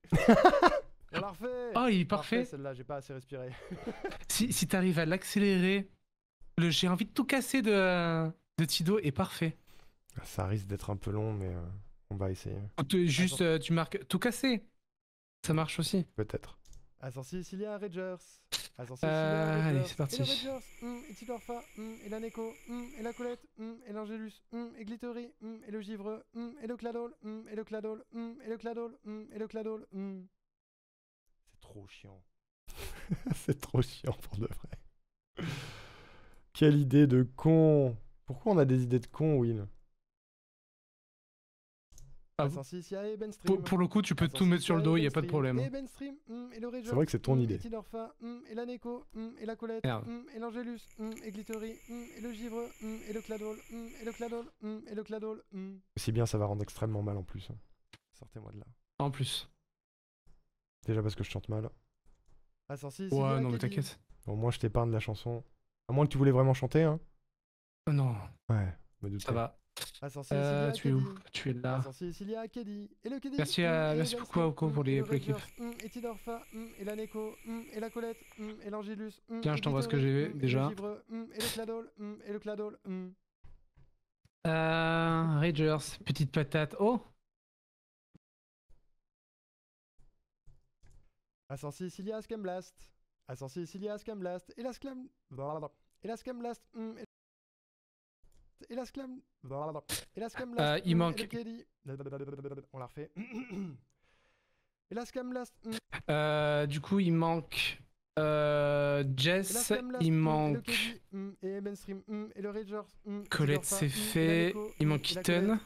S1: On l'a refait.
S2: Oh, il est parfait.
S1: Celle-là, j'ai pas assez respiré.
S2: Si t'arrives à l'accélérer, j'ai envie de tout casser de Tido est parfait.
S1: Ça risque d'être un peu long, mais on va essayer.
S2: Juste, tu marques tout casser. Ça marche aussi.
S1: Peut-être. Ascensis, il y a Ragers. Ascensis,
S2: allez, c'est parti.
S1: Et le Ragers, et Tidorfa, et la Neko, et la Colette, et l'Angelus, et Glittery, et le Givre, et le Cladol, et le Cladol, et le Cladol, et le Cladol, C'est trop chiant. C'est trop chiant pour de vrai. Quelle idée de con. Pourquoi on a des idées de cons, Will?
S2: Ah,
S1: Ascensia et Ben Stream.
S2: pour le coup, tu peux tout mettre sur le dos, y a pas de problème.
S1: Et Ben Stream, et le Ragers,
S2: C'est
S1: vrai que c'est ton idée. Et Tidorfa, et la Neko, et la Colette,
S2: Merde.
S1: et l'Angelus, et Glittery, et le Givre, et le Cladol, et le Cladol, et le Cladol. Si bien, ça va rendre extrêmement mal en plus. Sortez-moi de là.
S2: En plus.
S1: Déjà parce que je chante mal. Ascensia,
S2: Ouais, non, mais t'inquiète.
S1: Au moins, je t'épargne la chanson. À moins que tu voulais vraiment chanter, hein.
S2: Non,
S1: Ouais, me doutais.
S2: ça va.
S1: Ascensia,
S2: Tu es où? Tu es là.
S1: Ascensia, Keddy, et le Keddy.
S2: Merci beaucoup à Oko pour l'équipe.
S1: Et Tidorfa, et la Neko, et la Colette, et l'Angélus.
S2: Tiens, je t'envoie ce que j'ai déjà.
S1: Et le Cladol, et le Cladol.
S2: Ragers, petite patate. Oh!
S1: Ascensia, Scamblast. Ascensia, Scamblast. Et la Sclam. Et la Scamblast. Et la Sclam. Et la Scamblast.
S2: Il manque.
S1: On la refait. Et la Scamblast.
S2: Du coup, il manque Jess, il manque
S1: et Ben Stream, et le Ragers,
S2: Colette, c'est fait. Il manque Kitten.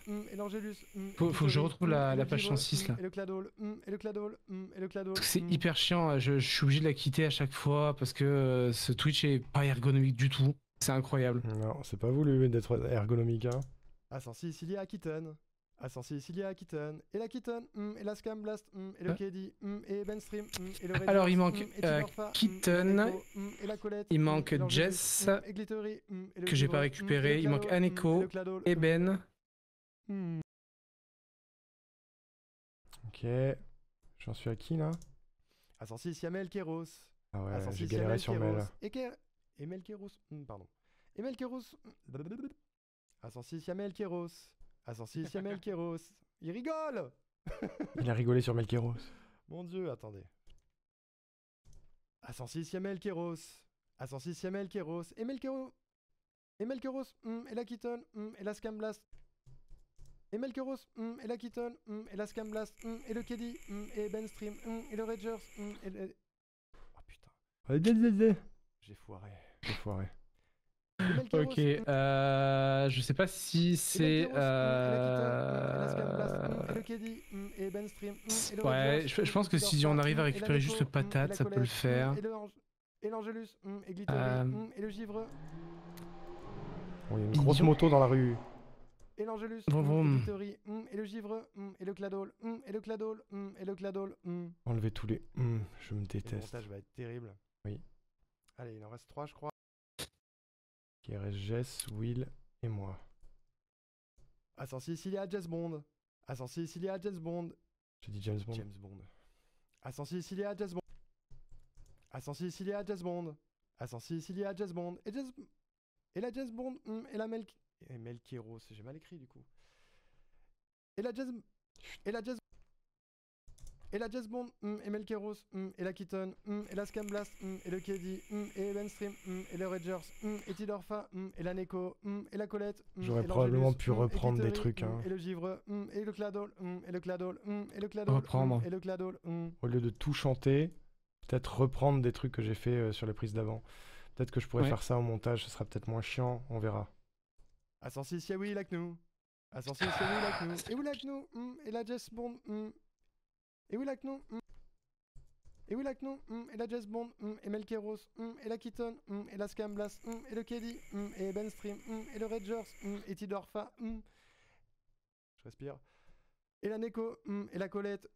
S2: Faut que je retrouve la page 106 là.
S1: Et le Cladol, et le Cladol, et le Cladol.
S2: C'est hyper chiant, je suis obligé de la quitter à chaque fois parce que ce Twitch est pas ergonomique du tout. C'est incroyable.
S1: Non, c'est pas voulu d'être ergonomique, hein. Ascensia, Kitten. Ascensia, Kitten, et la Kitten, et la Scamblast, et le Keddy, et Ben Stream, et le Ragers.
S2: Alors il manque
S1: et Tidorfa,
S2: Kitten,
S1: et la Colette,
S2: il manque
S1: et l'Angelus,
S2: Jess,
S1: et Glittery, et le
S2: que j'ai pas
S1: Givre,
S2: récupéré,
S1: et le
S2: il manque
S1: Cladol,
S2: Aneko,
S1: le Cladol,
S2: et Ben.
S1: Ok, j'en suis à qui là? Ascensia, Melkeros. Ah ouais, j'ai galéré sur Mel. Et Melkeros, pardon. Et Melkeros. Ascensia, Melkeros. Ascensia, Melkeros. Il rigole. Il a rigolé sur Melkeros. Mon dieu, attendez. Ascensia, Melkeros. Ascensia, Melkeros. Et Melkeros. Et Melkeros. Et la Kitten. Et la Scamblast. Et Melkeros. Et la Kitten. Et la Scamblast. Et le Keddy. Et Ben Stream. Et le Ragers. Et le... Oh putain. J'ai foiré. J'ai foiré.
S2: Ok, je sais pas si c'est. Ouais, je pense que si on arrive à récupérer juste le patate, ça peut le faire.
S1: Et l'Angelus, et Glittery, et le Givre. Oh, il y a une grosse moto dans la rue. Et l'Angelus, et Glittery, et le Givre, et le Cladol, et le Cladol, et le Cladol. Enlevez tous les. Je me déteste. Le montage va être terrible. Oui. Allez, il en reste 3, je crois. Qui reste Jess, Will et moi. Ascensia, James Bond. Ascensia, James Bond. J'ai dit James Bond. James Bond. Ascensia, James Bond. Ascensia, James Bond. Ascensia, James Bond. Et la James Bond. Et la Melkeros. J'ai mal écrit du coup. Et la James. Et la James. Et la Jazz Bond, et Melkeros, et la Kitten, et la Scamblast, et le Keddy, et Ben Stream, et le Ragers, et Tidorfa, et la Neko, et la Colette. J'aurais probablement pu reprendre des trucs, hein. Et le Givre, et le Cladol, et le Cladol, et le Cladol, et le Cladol. Au lieu de tout chanter, peut-être reprendre des trucs que j'ai fait sur les prises d'avant. Peut-être que je pourrais faire ça au montage, ce sera peut-être moins chiant, on verra. Ascensia, oui, like nous. Ascensia, oui, like nous. Et oui, like nous, et la Jazz Bond, et oui, like nous. Et oui, like nous. Et la Jazz Bond. Et Melkeros. Et la Kitten. Et la Scamblast. Et le Keddy. Et Ben Stream. Et le Ragers. Et Tidorfa. Je respire. Et la Neko. Et la Colette.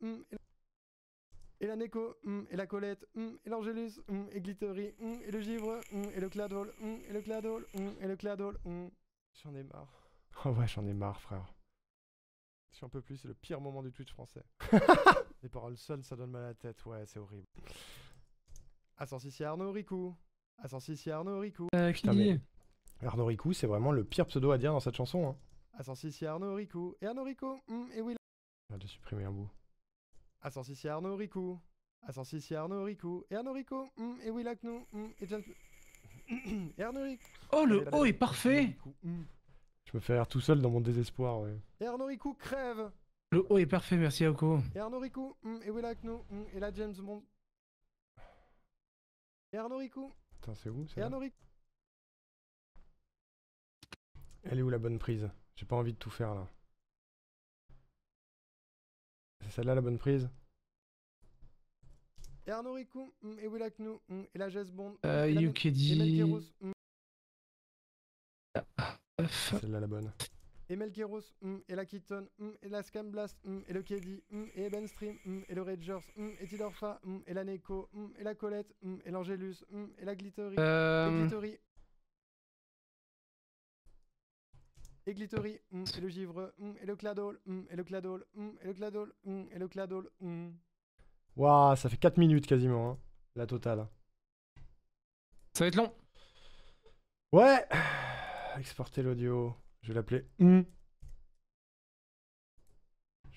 S1: Et la Neko. Et la Colette. Et l'Angelus. Et Glittery. Et le Givre. Et le Cladol. Et le Cladol. Et le Cladol. J'en ai marre. Oh ouais, j'en ai marre, frère. Si on peut plus, c'est le pire moment du Twitch français. Les paroles seules, ça donne mal à la tête. Ouais, c'est horrible. Ascensia, Arnaud Riku. Ascensia, Arnaud Riku.
S2: Qui dit
S1: Arnaud Riku, c'est vraiment le pire pseudo à dire dans cette chanson. Hein. Ascensia, Arnaud Riku. Et Arnaud Riku. Et oui. J'ai supprimer un bout. Ascensia, Arnaud Riku. Ascensia, Arnaud Riku. Et Arnaud Riku. Et oui, like nous. Et James. Et Arnaud Riku.
S2: Oh, le O est parfait.
S1: Je me fais rire tout seul dans mon désespoir, ouais. Et Arnaud Riku crève.
S2: Le O est parfait, merci Oko.
S1: Et Arnaud Riku, et We Like Nous, et la James Bond. Et Arnaud Riku. Putain, c'est où ça? Et Arnaud Riku. Elle est où la bonne prise? J'ai pas envie de tout faire là. C'est celle-là la bonne prise? Et Arnaud Ricou, et Willaknou, et la Jess Bond, et la et
S2: UKD.
S1: Melkeros,
S2: F.
S1: celle-là la bonne. Et Melkeros, et la Keaton, et la Scam Blast, et le Keddy, et Eben Stream, et le Ragers, et Tidorfa, et la Neko, et la Colette, et l'Angelus, et la Glittery, et Glittery. Et Glittery, et le Givre, et le Cladol, et le Cladol, et le Cladol, et le Cladol. Waouh, ça fait 4 minutes quasiment, hein, la totale.
S2: Ça va être long.
S1: Ouais. Exporter l'audio. Je vais l'appeler Je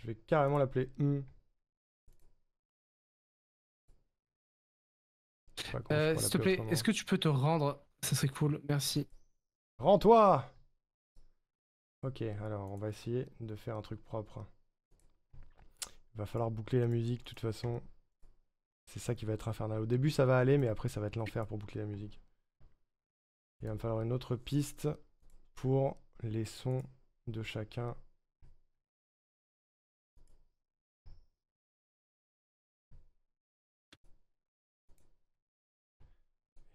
S1: vais carrément l'appeler Je sais pas comment je pourrais
S2: S'il te
S1: l'appeler
S2: plaît,
S1: autrement.
S2: est-ce que tu peux te rendre? Ça serait cool, merci.
S1: Rends-toi! Ok, alors on va essayer de faire un truc propre. Il va falloir boucler la musique, de toute façon. C'est ça qui va être infernal. Au début ça va aller, mais après ça va être l'enfer pour boucler la musique. Il va me falloir une autre piste pour les sons de chacun.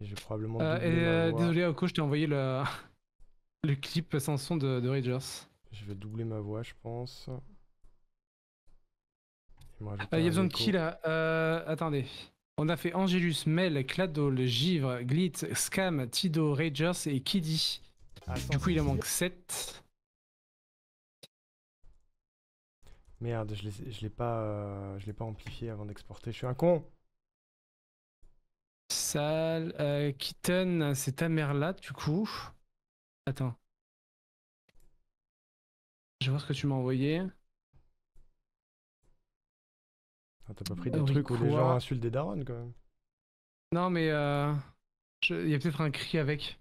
S1: Et je vais probablement doubler ma voix.
S2: Désolé, Oko, je t'ai envoyé le, le clip sans son de Ragers.
S1: Je vais doubler ma voix, je pense. Il me rajouter
S2: Il y a
S1: un
S2: besoin de
S1: écho.
S2: qui là? Attendez. On a fait Angelus, Mel, Cladol, Givre, Glit, Scam, Tido, Ragers et Kiddy. Du coup, il en manque 7.
S1: Merde, je l'ai pas amplifié avant d'exporter. Je suis un con.
S2: Sal, Kitten, c'est ta mère là, du coup. Attends. Je vais voir ce que tu m'as envoyé.
S1: Ah, t'as pas pris des trucs où les gens insultent des darons quand même.
S2: Non, mais il y a peut-être un cri avec.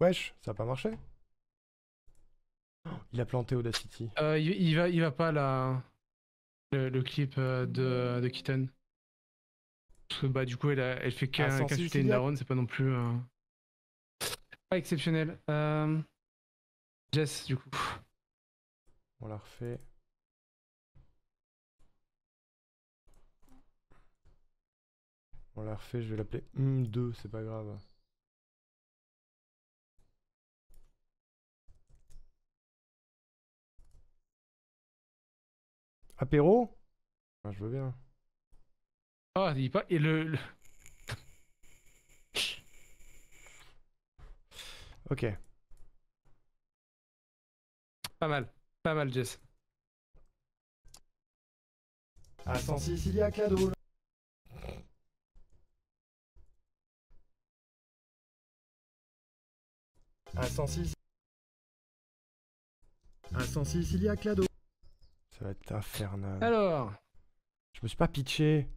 S1: Wesh, ça a pas marché. Oh, il a planté Audacity.
S2: Il va pas là. Le clip de Kitten. Parce que bah, du coup, elle fait qu'insulter une daronne, c'est pas non plus. Pas exceptionnel. Jess, du coup.
S1: On l'a refait. On l'a refait, je vais l'appeler 2, c'est pas grave. Apéro? Ah, je veux bien.
S2: Oh, dis pas. Et le...
S1: Ok.
S2: Pas mal, Jess.
S1: À San Sicilia Cladoul. À San Sicilia Clado. Ça va être infernal.
S2: Alors.
S1: Je me suis pas pitché.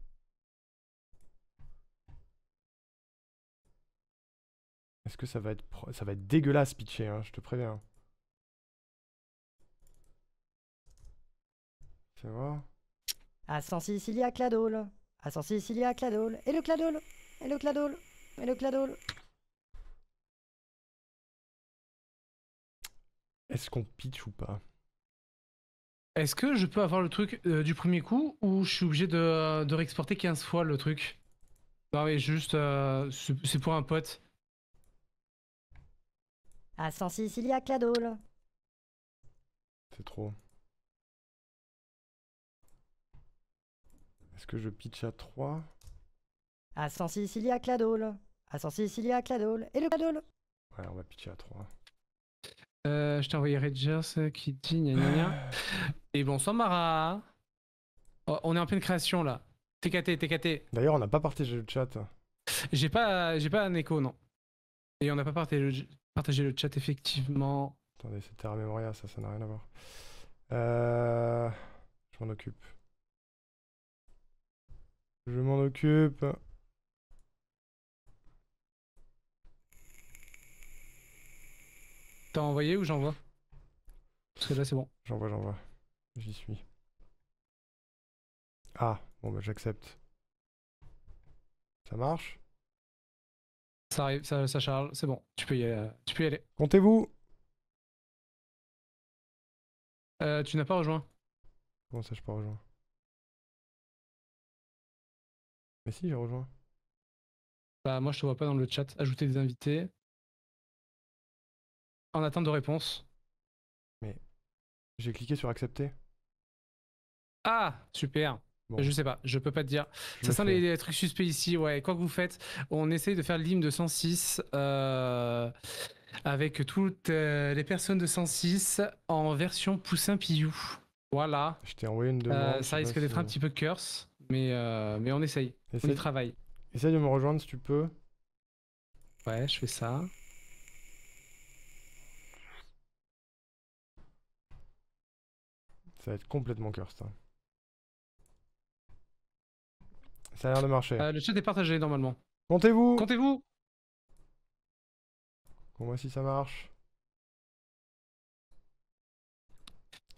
S1: Est-ce que ça va être dégueulasse pitché, hein, je te préviens. Fais voir.
S4: À San Sicilia Cladol. À San Sicilia Cladol. Et le Cladol. Et le Cladol. Et le Cladol.
S1: Est-ce qu'on pitch ou pas?
S2: Est-ce que je peux avoir le truc du premier coup ou je suis obligé de réexporter 15 fois le truc? Non mais juste, c'est pour un pote.
S4: À San Sicilia Cladol.
S1: C'est trop. Est-ce que je pitch à 3?
S4: À San Sicilia Cladol. À San Sicilia Cladol. Et le Cladol.
S1: Ouais, on va pitcher à 3.
S2: Je t'ai envoyé Rangers qui dit gna gna gna. Et bon, sans Mara. Oh, on est en pleine création là. TKT.
S1: D'ailleurs, on n'a pas partagé le chat.
S2: J'ai pas un écho, non. Et on n'a pas partagé le chat, effectivement.
S1: Attendez, c'est Terra Memoria, ça n'a rien à voir. Je m'en occupe. Je m'en occupe.
S2: T'as envoyé ou j'envoie? Parce que là, c'est bon.
S1: J'envoie. J'y suis. Ah, bon bah j'accepte. Ça marche?
S2: Ça arrive, ça charge, c'est bon, tu peux y aller.
S1: Comptez-vous!
S2: Tu n'as pas rejoint.
S1: Comment ça, je peux rejoindre? Mais si, j'ai rejoint.
S2: Bah moi je te vois pas dans le chat. Ajouter des invités. En attente de réponse.
S1: Mais j'ai cliqué sur accepter.
S2: Ah, super.
S1: Bon,
S2: Je sais pas, je peux pas te dire.
S1: je
S2: Ça
S1: le
S2: sent
S1: fais.
S2: les trucs suspects ici, ouais. Quoi que vous faites, on essaye de faire l'hymne de 106 avec toutes les personnes de 106 en version Poussin Pillou. Voilà.
S1: Je t'ai envoyé une demande. je
S2: Ça
S1: sais
S2: risque
S1: pas
S2: d'être
S1: si-
S2: un petit peu curse, mais on essaye. On y
S1: Essaye...
S2: travaille.
S1: Essaye de me rejoindre si tu peux.
S2: Ouais, je fais ça.
S1: Ça va être complètement cursed. Hein. Ça a l'air de marcher.
S2: Le chat est partagé normalement.
S1: Comptez-vous!
S2: Comptez-vous!
S1: Moi si ça marche.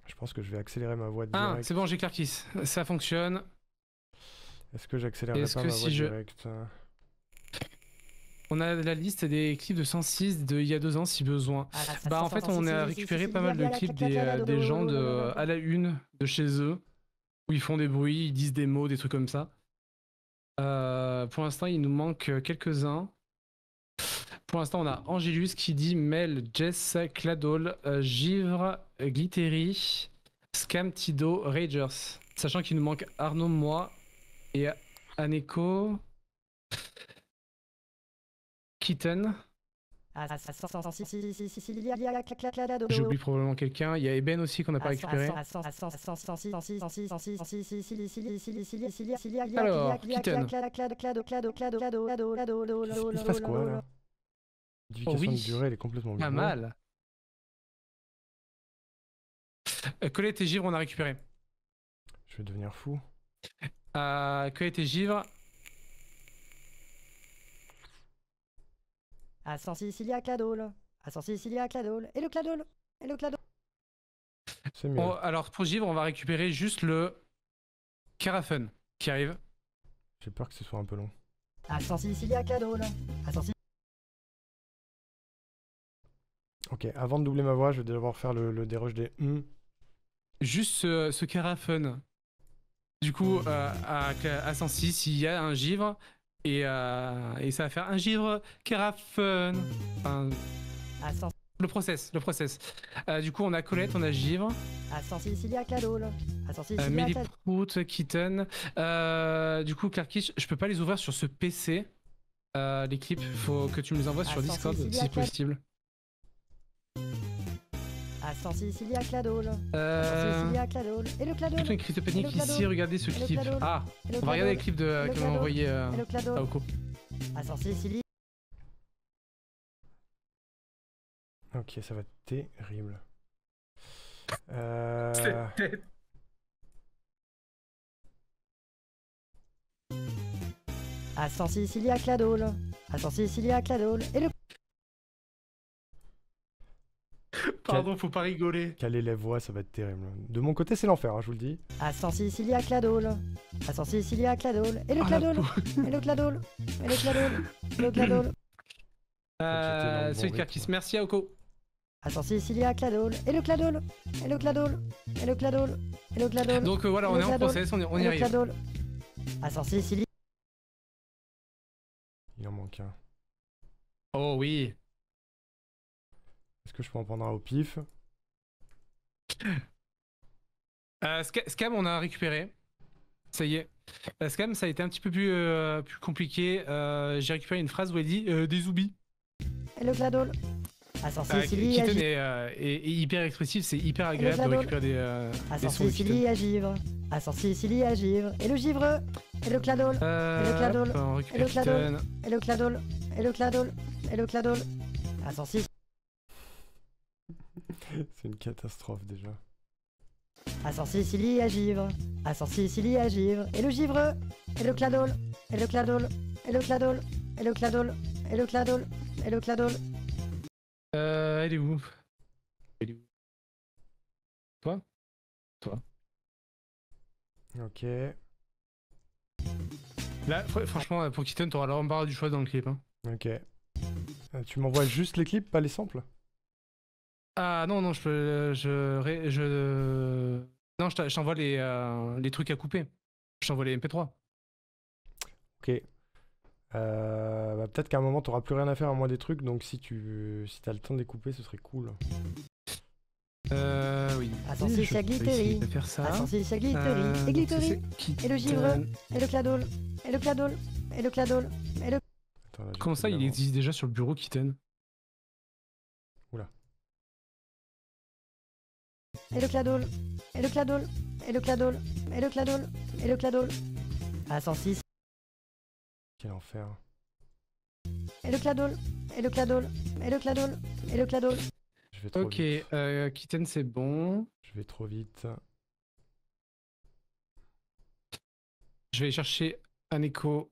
S1: Je pense que je vais accélérer ma voix
S2: Ah,
S1: directe.
S2: c'est bon, j'ai Clarkis. Ça fonctionne.
S1: Est-ce que j'accélérerai
S2: Est-ce
S1: pas
S2: que
S1: ma
S2: si
S1: voix
S2: je-
S1: directe?
S2: On a la liste des clips de 106 d'il y a 2 ans si besoin. Bah en fait on a récupéré pas mal de clips des gens à la une de chez eux où ils font des bruits, ils disent des mots, des trucs comme ça. Pour l'instant il nous manque quelques-uns. Pour l'instant on a Angelus qui dit Mel, Jess, Cladol, Givre, Glittery, Scam, Tido, Ragers. Sachant qu'il nous manque Arnaud, moi et Aneko, Kitten. J'oublie probablement quelqu'un. Il y a Eben aussi qu'on n'a pas récupéré. Alors, Kitten.
S1: Il se passe quoi là? Modification
S2: oui.
S1: de durée, elle est complètement
S2: Pas
S1: bleue.
S2: mal. Colette et Givre, on a récupéré.
S1: Je vais devenir fou.
S2: Colette et Givre.
S4: Et le Cladol.
S1: C'est mieux.
S2: Alors, pour Givre, on va récupérer juste le Carafen qui arrive.
S1: J'ai peur que ce soit un peu long. Ok, avant de doubler ma voix, je vais devoir faire le dérush des
S2: Juste ce Carafen. Du coup, à 106, il y a un Givre. Et ça va faire un Givre Carafen. Enfin, le process. Du coup, on a Colette, on a Givre. Méliprout, Kitten. Du coup, Clarkis, je peux pas les ouvrir sur ce PC. Les clips, faut que tu me les envoies sur Discord si possible. Plutôt une crise de panique ici, regardez ce clip. Ah, on va regarder les clips que m'a envoyé Aoko.
S1: Ok, ça va être terrible.
S2: Pardon, faut pas rigoler.
S1: Caler les voix, ça va être terrible. De mon côté, c'est l'enfer, hein, je vous le dis.
S2: Celui de Clarkis, merci Aoko. Donc voilà, on est en process, on y arrive.
S1: Il en manque un.
S2: Oh oui.
S1: Est-ce que je peux en prendre un au pif?
S2: Scam, on a récupéré. Ça y est. Scam, ça a été un petit peu plus compliqué. J'ai récupéré une phrase où elle dit des oublis. Kitten est hyper expressif, c'est hyper agréable de récupérer des sons de Kitten.
S4: Et le Givre. Et le Cladol.
S2: On récupère Kitten.
S4: Et le Cladol.
S1: C'est une catastrophe déjà.
S4: Et le Givre. Et le Cladol.
S2: Elle est où? Toi?
S1: Ok.
S2: Là, franchement, pour Kitten, t'auras l'embarras du choix dans le clip. Hein.
S1: Ok. Tu m'envoies juste les clips, pas les samples?
S2: Ah non, non, non, je t'envoie les trucs à couper. Je t'envoie les MP3.
S1: Ok. Bah, peut-être qu'à un moment, t'auras plus rien à faire à moins des trucs, donc si t'as le temps de les couper, ce serait cool.
S2: Oui.
S4: Attention,
S2: je
S4: c'est
S2: vais
S4: Glittery.
S2: essayer de faire ça.
S4: Attention, c'est Glittery. Et Glittery. Et le givreux. Et le cladole. Et le cladole. Et le cladole. Et le...
S1: Attends, là, j'ai
S2: Comment
S1: plus
S2: ça,
S1: de
S2: il
S1: l'avant.
S2: existe déjà sur le bureau Kitten?
S4: Et le cladole. Et le cladole. Et le cladole. Et le cladole. Et le cladole. À 106.
S1: Quel enfer.
S4: Et le cladole. Et le cladole. Et le cladole. Et le cladole.
S1: Je vais trop
S2: Ok,
S1: vite.
S2: Kitten, c'est bon.
S1: Je vais trop vite.
S2: Je vais chercher un écho